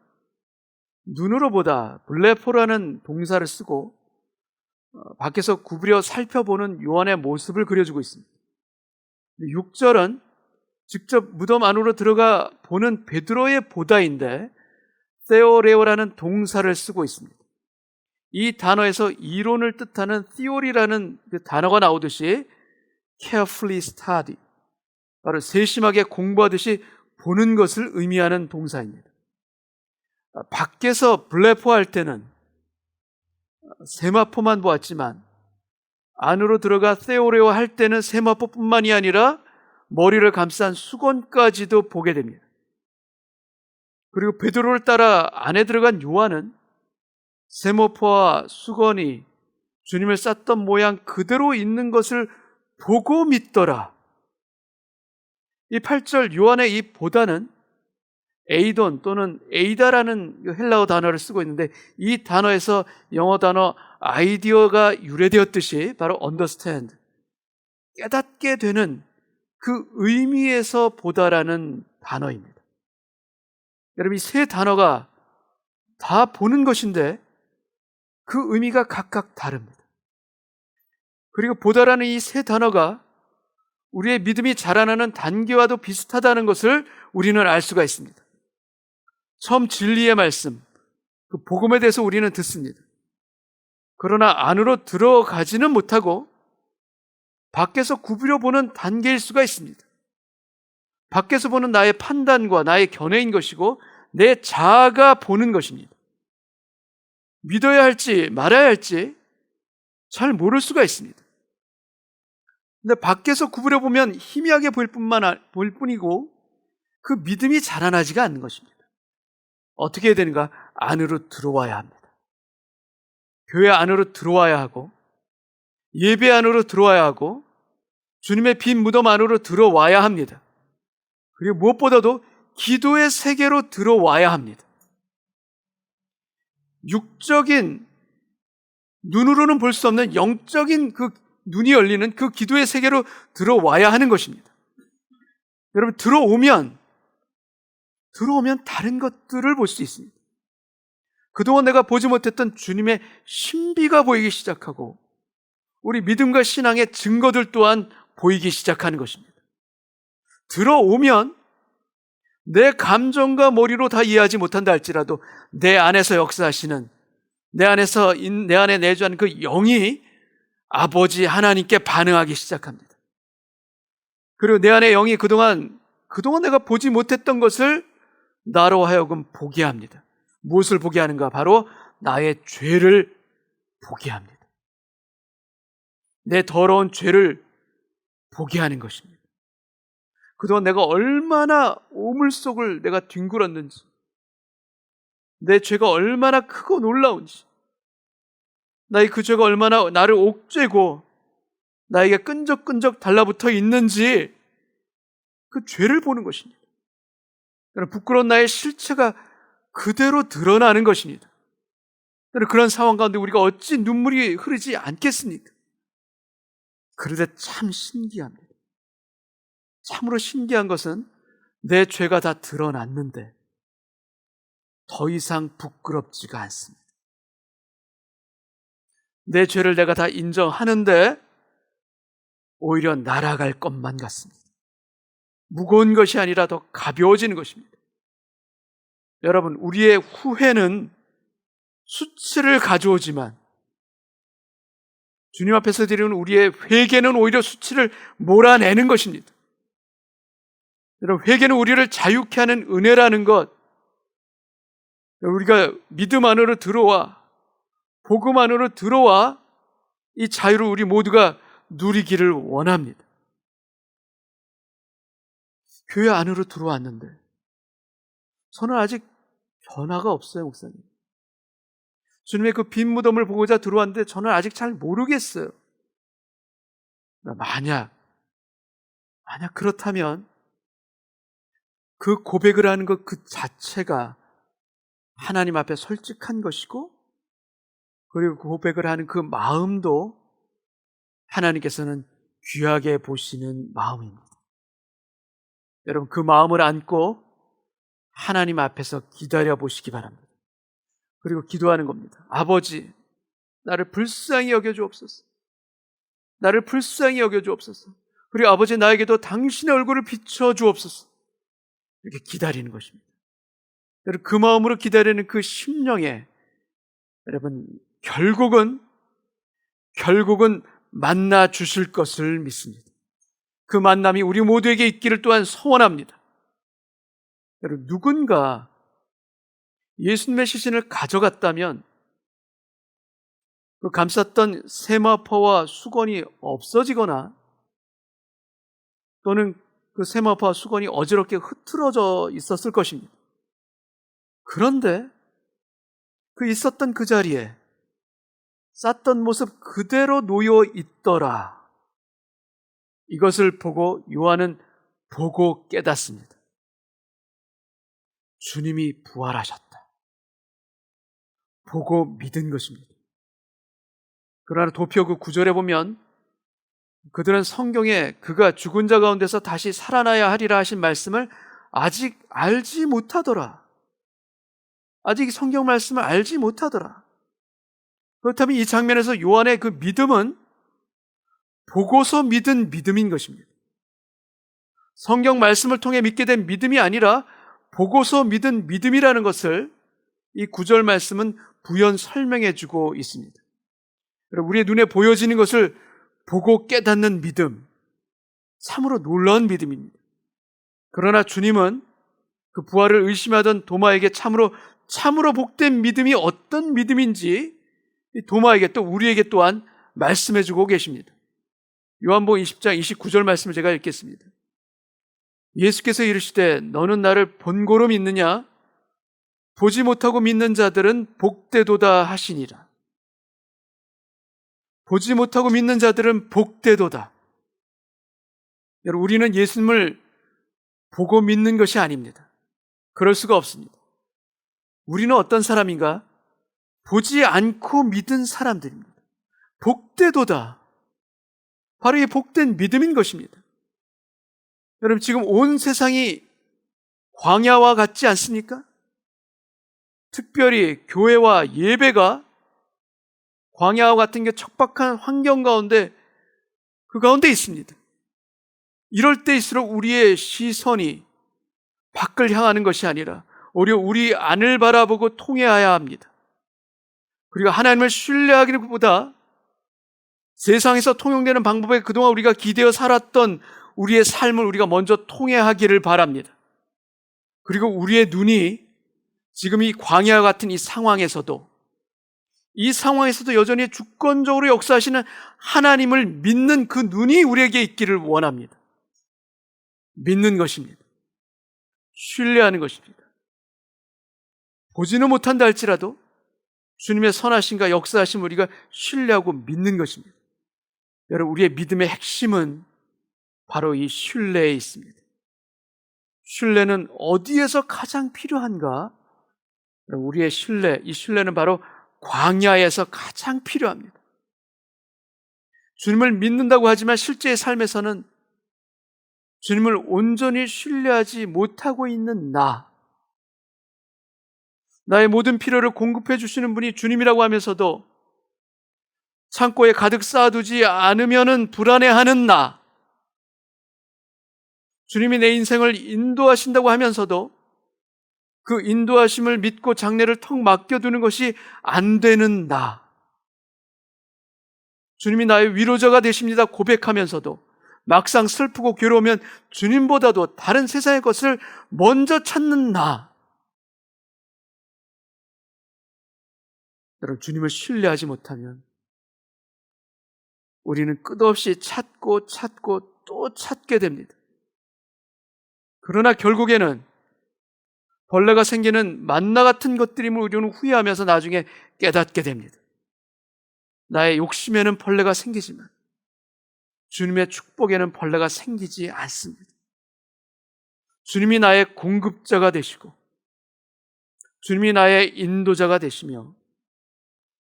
눈으로 보다 블레포라는 동사를 쓰고 밖에서 구부려 살펴보는 요한의 모습을 그려주고 있습니다. 6절은 직접 무덤 안으로 들어가 보는 베드로의 보다인데 세오레오라는 동사를 쓰고 있습니다. 이 단어에서 이론을 뜻하는 theory라는 그 단어가 나오듯이 carefully study, 바로 세심하게 공부하듯이 보는 것을 의미하는 동사입니다. 밖에서 블레포 할 때는 세마포만 보았지만 안으로 들어가 세오레오 할 때는 세마포뿐만이 아니라 머리를 감싼 수건까지도 보게 됩니다. 그리고 베드로를 따라 안에 들어간 요한은 세마포와 수건이 주님을 쌌던 모양 그대로 있는 것을 보고 믿더라. 이 8절 요한의 이 보다는 에이돈 또는 에이다라는 헬라어 단어를 쓰고 있는데 이 단어에서 영어 단어 아이디어가 유래되었듯이 바로 understand, 깨닫게 되는 그 의미에서 보다라는 단어입니다. 여러분 이 세 단어가 다 보는 것인데 그 의미가 각각 다릅니다. 그리고 보다라는 이 세 단어가 우리의 믿음이 자라나는 단계와도 비슷하다는 것을 우리는 알 수가 있습니다. 처음 진리의 말씀, 그 복음에 대해서 우리는 듣습니다. 그러나 안으로 들어가지는 못하고 밖에서 구부려 보는 단계일 수가 있습니다. 밖에서 보는 나의 판단과 나의 견해인 것이고 내 자아가 보는 것입니다. 믿어야 할지 말아야 할지 잘 모를 수가 있습니다. 근데 밖에서 구부려 보면 희미하게 보일 뿐이고 그 믿음이 자라나지가 않는 것입니다. 어떻게 해야 되는가? 안으로 들어와야 합니다. 교회 안으로 들어와야 하고 예배 안으로 들어와야 하고 주님의 빈 무덤 안으로 들어와야 합니다. 그리고 무엇보다도 기도의 세계로 들어와야 합니다. 육적인 눈으로는 볼 수 없는 영적인 그 눈이 열리는 그 기도의 세계로 들어와야 하는 것입니다. 여러분 들어오면 다른 것들을 볼 수 있습니다. 그동안 내가 보지 못했던 주님의 신비가 보이기 시작하고 우리 믿음과 신앙의 증거들 또한 보이기 시작하는 것입니다. 들어오면 내 감정과 머리로 다 이해하지 못한다 할지라도 내 안에서 역사하시는 내 안에 내주하는 그 영이 아버지 하나님께 반응하기 시작합니다. 그리고 내 안의 영이 그동안 내가 보지 못했던 것을 나로 하여금 보게 합니다. 무엇을 보게 하는가? 바로 나의 죄를 보게 합니다. 내 더러운 죄를 보게 하는 것입니다. 그동안 내가 얼마나 오물 속을 내가 뒹굴었는지, 내 죄가 얼마나 크고 놀라운지, 나의 그 죄가 얼마나 나를 옥죄고 나에게 끈적끈적 달라붙어 있는지 그 죄를 보는 것입니다. 부끄러운 나의 실체가 그대로 드러나는 것입니다. 그런 상황 가운데 우리가 어찌 눈물이 흐르지 않겠습니까? 그런데 참 신기합니다. 참으로 신기한 것은 내 죄가 다 드러났는데 더 이상 부끄럽지가 않습니다. 내 죄를 내가 다 인정하는데 오히려 날아갈 것만 같습니다. 무거운 것이 아니라 더 가벼워지는 것입니다. 여러분, 우리의 후회는 수치를 가져오지만 주님 앞에서 드리는 우리의 회개는 오히려 수치를 몰아내는 것입니다. 여러분, 회개는 우리를 자유케 하는 은혜라는 것, 우리가 믿음 안으로 들어와 복음 안으로 들어와 이 자유를 우리 모두가 누리기를 원합니다. 교회 안으로 들어왔는데 저는 아직 변화가 없어요, 목사님. 주님의 그 빈 무덤을 보고자 들어왔는데 저는 아직 잘 모르겠어요. 만약 그렇다면 그 고백을 하는 것 그 자체가 하나님 앞에 솔직한 것이고 그리고 그 고백을 하는 그 마음도 하나님께서는 귀하게 보시는 마음입니다. 여러분, 그 마음을 안고 하나님 앞에서 기다려 보시기 바랍니다. 그리고 기도하는 겁니다. 아버지, 나를 불쌍히 여겨주옵소서. 나를 불쌍히 여겨주옵소서. 그리고 아버지, 나에게도 당신의 얼굴을 비춰주옵소서. 이렇게 기다리는 것입니다. 여러분, 그 마음으로 기다리는 그 심령에 여러분 결국은 만나 주실 것을 믿습니다. 그 만남이 우리 모두에게 있기를 또한 소원합니다. 여러분, 누군가 예수님의 시신을 가져갔다면 그 감쌌던 세마포와 수건이 없어지거나 또는 그 세마포와 수건이 어지럽게 흐트러져 있었을 것입니다. 그런데 그 있었던 그 자리에 쌌던 모습 그대로 놓여 있더라. 이것을 보고 요한은 보고 깨닫습니다. 주님이 부활하셨다. 보고 믿은 것입니다. 그러나 도표 그 9절에 보면 그들은 성경에 그가 죽은 자 가운데서 다시 살아나야 하리라 하신 말씀을 아직 알지 못하더라. 아직 성경 말씀을 알지 못하더라. 그렇다면 이 장면에서 요한의 그 믿음은 보고서 믿은 믿음인 것입니다. 성경 말씀을 통해 믿게 된 믿음이 아니라 보고서 믿은 믿음이라는 것을 이 9절 말씀은 부연 설명해 주고 있습니다. 우리의 눈에 보여지는 것을 보고 깨닫는 믿음, 참으로 놀라운 믿음입니다. 그러나 주님은 그 부활을 의심하던 도마에게 참으로 복된 믿음이 어떤 믿음인지 도마에게 또 우리에게 또한 말씀해 주고 계십니다. 요한복음 20장 29절 말씀을 제가 읽겠습니다. 예수께서 이르시되 너는 나를 본고로 믿느냐? 보지 못하고 믿는 자들은 복되도다 하시니라. 보지 못하고 믿는 자들은 복되도다. 여러분, 우리는 예수님을 보고 믿는 것이 아닙니다. 그럴 수가 없습니다. 우리는 어떤 사람인가? 보지 않고 믿은 사람들입니다. 복되도다. 바로 이 복된 믿음인 것입니다. 여러분, 지금 온 세상이 광야와 같지 않습니까? 특별히 교회와 예배가 광야와 같은 게 척박한 환경 가운데 그 가운데 있습니다. 이럴 때일수록 우리의 시선이 밖을 향하는 것이 아니라 오히려 우리 안을 바라보고 통회해야 합니다. 그리고 하나님을 신뢰하기보다 세상에서 통용되는 방법에 그동안 우리가 기대어 살았던 우리의 삶을 우리가 먼저 통회하기를 바랍니다. 그리고 우리의 눈이 지금 이 광야 같은 이 상황에서도 여전히 주권적으로 역사하시는 하나님을 믿는 그 눈이 우리에게 있기를 원합니다. 믿는 것입니다. 신뢰하는 것입니다. 보지는 못한다 할지라도 주님의 선하심과 역사하심을 우리가 신뢰하고 믿는 것입니다. 여러분, 우리의 믿음의 핵심은 바로 이 신뢰에 있습니다. 신뢰는 어디에서 가장 필요한가? 우리의 신뢰, 이 신뢰는 바로 광야에서 가장 필요합니다. 주님을 믿는다고 하지만 실제의 삶에서는 주님을 온전히 신뢰하지 못하고 있는 나의 모든 필요를 공급해 주시는 분이 주님이라고 하면서도 창고에 가득 쌓아두지 않으면 불안해하는 주님이 내 인생을 인도하신다고 하면서도 그 인도하심을 믿고 장래를 턱 맡겨두는 것이 안 되는 주님이 나의 위로자가 되십니다 고백하면서도 막상 슬프고 괴로우면 주님보다도 다른 세상의 것을 먼저 찾는 여러분, 주님을 신뢰하지 못하면 우리는 끝없이 찾고 또 찾게 됩니다. 그러나 결국에는 벌레가 생기는 만나 같은 것들임을 우리는 후회하면서 나중에 깨닫게 됩니다. 나의 욕심에는 벌레가 생기지만 주님의 축복에는 벌레가 생기지 않습니다. 주님이 나의 공급자가 되시고 주님이 나의 인도자가 되시며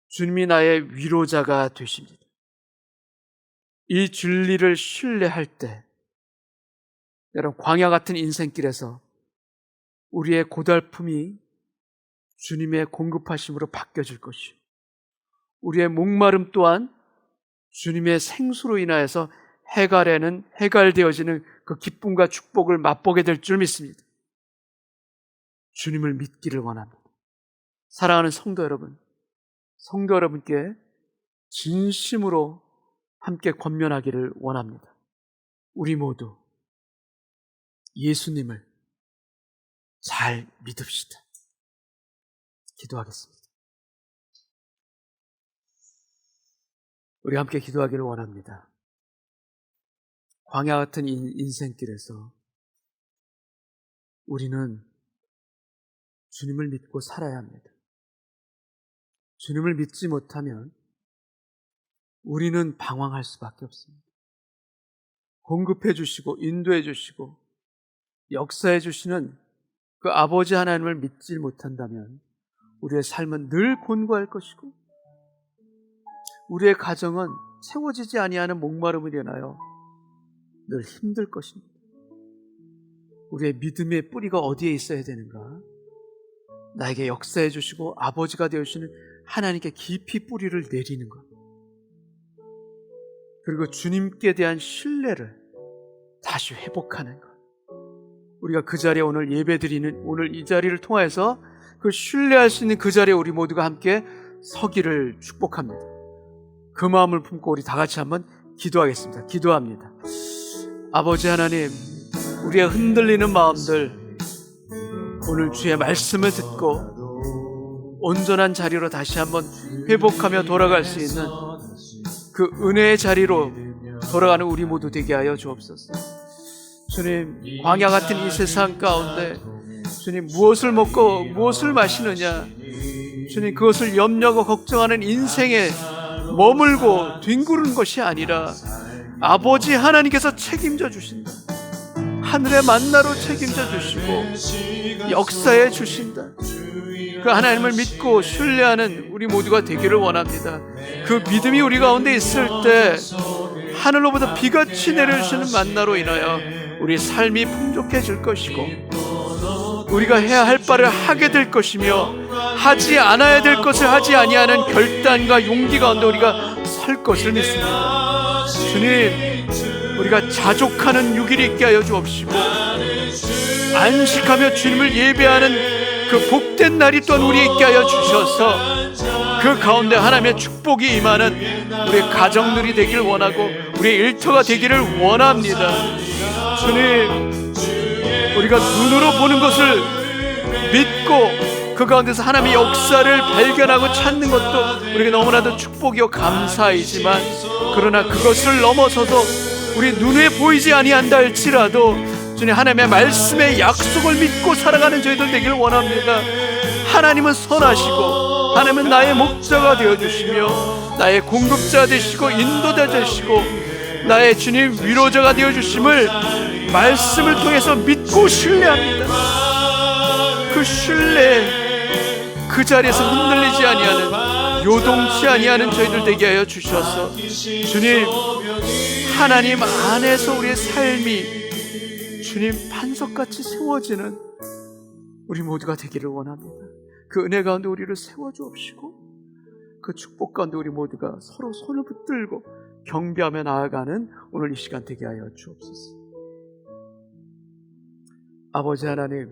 주님이 나의 위로자가 되십니다. 이 진리를 신뢰할 때 여러분, 광야 같은 인생길에서 우리의 고달픔이 주님의 공급하심으로 바뀌어질 것이요, 우리의 목마름 또한 주님의 생수로 인하여서 해갈되어지는 그 기쁨과 축복을 맛보게 될 줄 믿습니다. 주님을 믿기를 원합니다. 사랑하는 성도 여러분께 진심으로 함께 권면하기를 원합니다. 우리 모두 예수님을 잘 믿읍시다. 기도하겠습니다. 우리 함께 기도하기를 원합니다. 광야 같은 인생길에서 우리는 주님을 믿고 살아야 합니다. 주님을 믿지 못하면 우리는 방황할 수밖에 없습니다. 공급해 주시고 인도해 주시고 역사해 주시는 그 아버지 하나님을 믿지 못한다면 우리의 삶은 늘 곤고할 것이고 우리의 가정은 채워지지 아니하는 목마름을 인하여 늘 힘들 것입니다. 우리의 믿음의 뿌리가 어디에 있어야 되는가? 나에게 역사해 주시고 아버지가 되어주시는 하나님께 깊이 뿌리를 내리는 것, 그리고 주님께 대한 신뢰를 다시 회복하는 것. 우리가 그 자리에 오늘 예배드리는 오늘 이 자리를 통해서 그 신뢰할 수 있는 그 자리에 우리 모두가 함께 서기를 축복합니다. 그 마음을 품고 우리 다 같이 한번 기도하겠습니다. 기도합니다. 아버지 하나님, 우리의 흔들리는 마음들 오늘 주의 말씀을 듣고 온전한 자리로 다시 한번 회복하며 돌아갈 수 있는 그 은혜의 자리로 돌아가는 우리 모두 되게 하여 주옵소서. 주님, 광야 같은 이 세상 가운데 주님, 무엇을 먹고 무엇을 마시느냐, 주님, 그것을 염려하고 걱정하는 인생에 머물고 뒹구는 것이 아니라 아버지 하나님께서 책임져 주신다. 하늘의 만나로 책임져 주시고 역사해 주신다. 그 하나님을 믿고 신뢰하는 우리 모두가 되기를 원합니다. 그 믿음이 우리 가운데 있을 때 하늘로부터 비같이 내려주시는 만나로 인하여 우리 삶이 풍족해질 것이고 우리가 해야 할 바를 하게 될 것이며 하지 않아야 될 것을 하지 아니하는 결단과 용기 가운데 우리가 설 것을 믿습니다. 주님, 우리가 자족하는 6일이 있게 하여 주옵시고 안식하며 주님을 예배하는 그 복된 날이 또한 우리에 있게 하여 주셔서 그 가운데 하나님의 축복이 임하는 우리 가정들이 되기를 원하고 우리의 일터가 되기를 원합니다. 주님, 우리가 눈으로 보는 것을 믿고 그 가운데서 하나님의 역사를 발견하고 찾는 것도 우리에게 너무나도 축복이요 감사이지만, 그러나 그것을 넘어서서 우리 눈에 보이지 아니한다 할지라도 주님, 하나님의 말씀의 약속을 믿고 살아가는 저희들 되기를 원합니다. 하나님은 선하시고 하나님은 나의 목자가 되어주시며 나의 공급자 되시고 인도자 되시고 나의 주님 위로자가 되어주심을 말씀을 통해서 믿고 신뢰합니다. 그 신뢰, 그 자리에서 흔들리지 아니하는, 요동치 아니하는 저희들 되게 하여 주셔서 주님, 하나님 안에서 우리의 삶이 주님 반석같이 세워지는 우리 모두가 되기를 원합니다. 그 은혜 가운데 우리를 세워주옵시고 그 축복 가운데 우리 모두가 서로 손을 붙들고 경배하며 나아가는 오늘 이 시간 되게 하여 주옵소서. 아버지 하나님,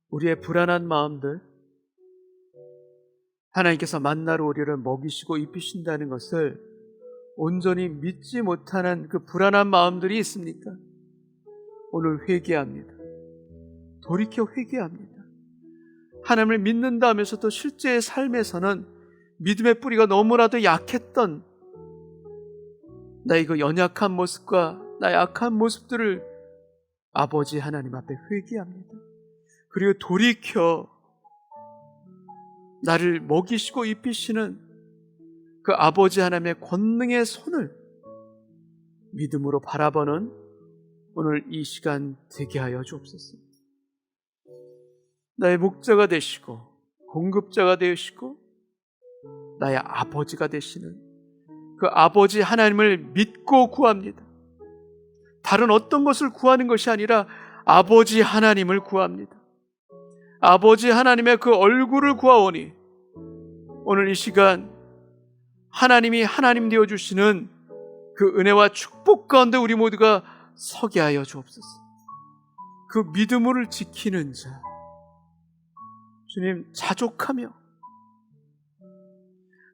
우리의 불안한 마음들 하나님께서 만나로 우리를 먹이시고 입히신다는 것을 온전히 믿지 못하는 그 불안한 마음들이 있습니까? 오늘 회개합니다. 돌이켜 회개합니다. 하나님을 믿는다 하면서도 실제의 삶에서는 믿음의 뿌리가 너무나도 약했던 나의 그 연약한 모습과 나의 악한 모습들을 아버지 하나님 앞에 회개합니다. 그리고 돌이켜 나를 먹이시고 입히시는 그 아버지 하나님의 권능의 손을 믿음으로 바라보는 오늘 이 시간 되게 하여 주옵소서. 나의 목자가 되시고 공급자가 되시고 나의 아버지가 되시는 그 아버지 하나님을 믿고 구합니다. 다른 어떤 것을 구하는 것이 아니라 아버지 하나님을 구합니다. 아버지 하나님의 그 얼굴을 구하오니 오늘 이 시간 하나님이 하나님 되어주시는 그 은혜와 축복 가운데 우리 모두가 서게 하여 주옵소서. 그 믿음을 지키는 자, 주님, 자족하며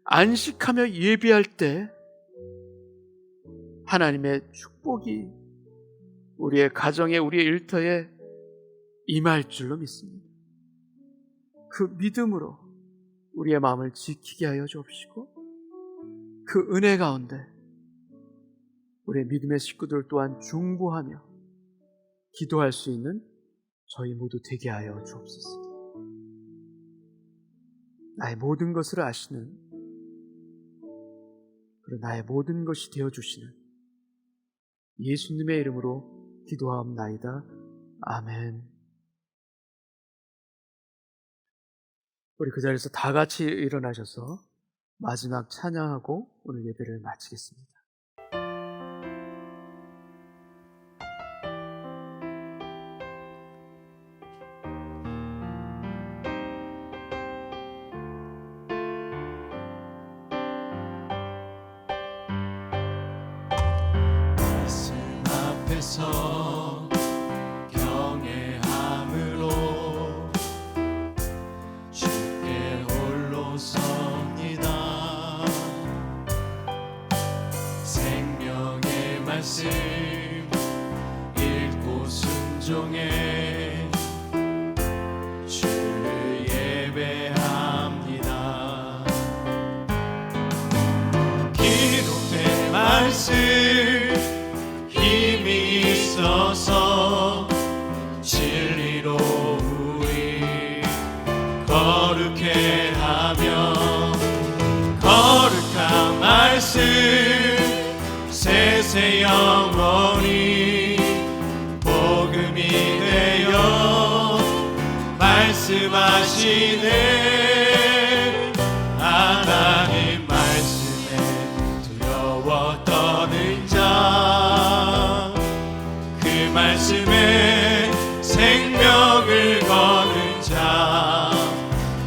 안식하며 예비할 때 하나님의 축복이 우리의 가정에, 우리의 일터에 임할 줄로 믿습니다. 그 믿음으로 우리의 마음을 지키게 하여 주옵시고 그 은혜 가운데 우리의 믿음의 식구들 또한 중보하며 기도할 수 있는 저희 모두 되게 하여 주옵소서. 나의 모든 것을 아시는, 그리고 나의 모든 것이 되어주시는 예수님의 이름으로 기도하옵나이다. 아멘. 우리 그 자리에서 다 같이 일어나셔서 마지막 찬양하고 오늘 예배를 마치겠습니다. 말씀 앞에서 경외함으로 주께 홀로 섭니다. 생명의 말씀 읽고 순종해 주를 예배합니다. 기록된 말씀 힘이 있어서 진리로 우리 거룩해 하며 거룩한 말씀 세세 영원히 복음이 되어 말씀하시네. 하나님 말씀에 두려워 떠는 자, 그 말씀에 생명을 거는 자,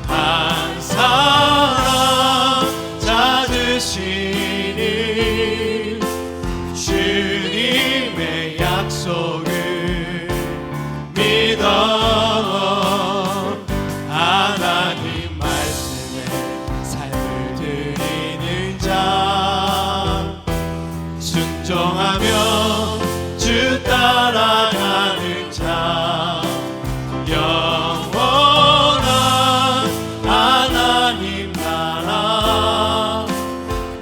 한 사람 찾으시니 주님의 약속을 믿어 하나님 말씀에 삶을 드리는 자, 순종하며 주 따라가는 자, 영원한 하나님 나라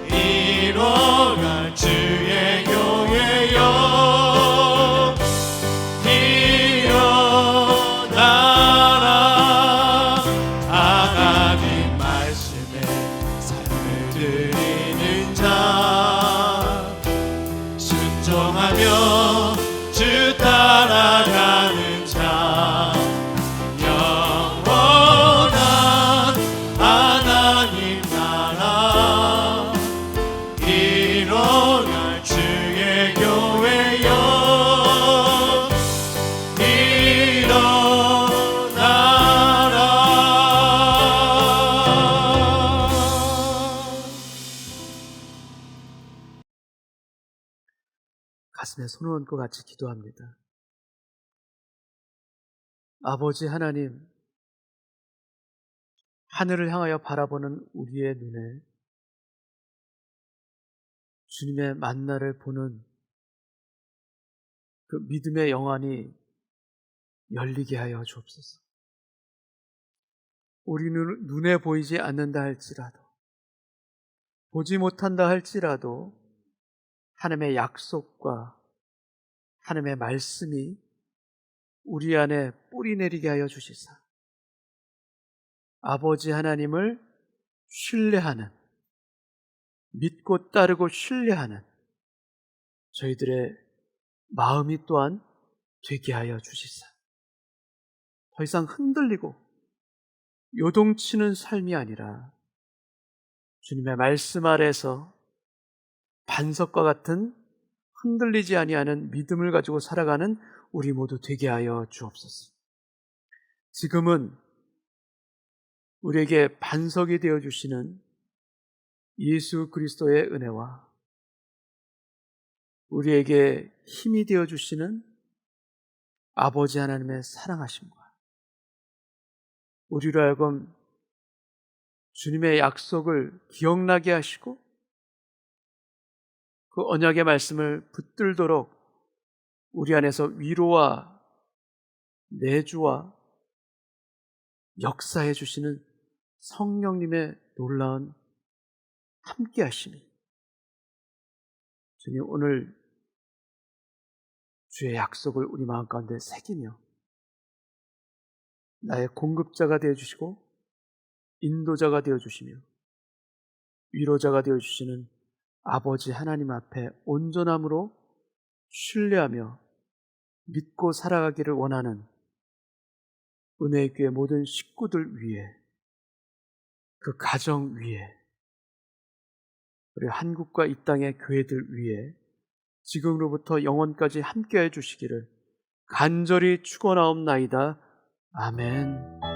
이뤄갈 주의 교회여 일어나라. 하나님 말씀에 삶을 드리는 자, 순종하며 주 따라가는 자, 영원한 하나님 나라 일어날 주의 교회여 일어나라. 가슴에 손을 얹고 같이 기도합니다. 아버지 하나님, 하늘을 향하여 바라보는 우리의 눈에 주님의 만나를 보는 그 믿음의 영안이 열리게 하여 주옵소서. 우리 눈에 보이지 않는다 할지라도, 보지 못한다 할지라도 하나님의 약속과 하나님의 말씀이 우리 안에 뿌리 내리게 하여 주시사 아버지 하나님을 신뢰하는, 믿고 따르고 신뢰하는 저희들의 마음이 또한 되게 하여 주시사 더 이상 흔들리고 요동치는 삶이 아니라 주님의 말씀 아래에서 반석과 같은 흔들리지 아니하는 믿음을 가지고 살아가는 우리 모두 되게 하여 주옵소서. 지금은 우리에게 반석이 되어 주시는 예수 그리스도의 은혜와 우리에게 힘이 되어 주시는 아버지 하나님의 사랑하심과 우리로 하여금 주님의 약속을 기억나게 하시고 그 언약의 말씀을 붙들도록 우리 안에서 위로와 내주와 역사해 주시는 성령님의 놀라운 함께 하심이 주님 오늘 주의 약속을 우리 마음 가운데 새기며 나의 공급자가 되어주시고 인도자가 되어주시며 위로자가 되어주시는 아버지 하나님 앞에 온전함으로 신뢰하며 믿고 살아가기를 원하는 은혜의 교회 모든 식구들 위에 그 가정 위에 우리 한국과 이 땅의 교회들 위에 지금으로부터 영원까지 함께해 주시기를 간절히 축원하옵나이다. 아멘.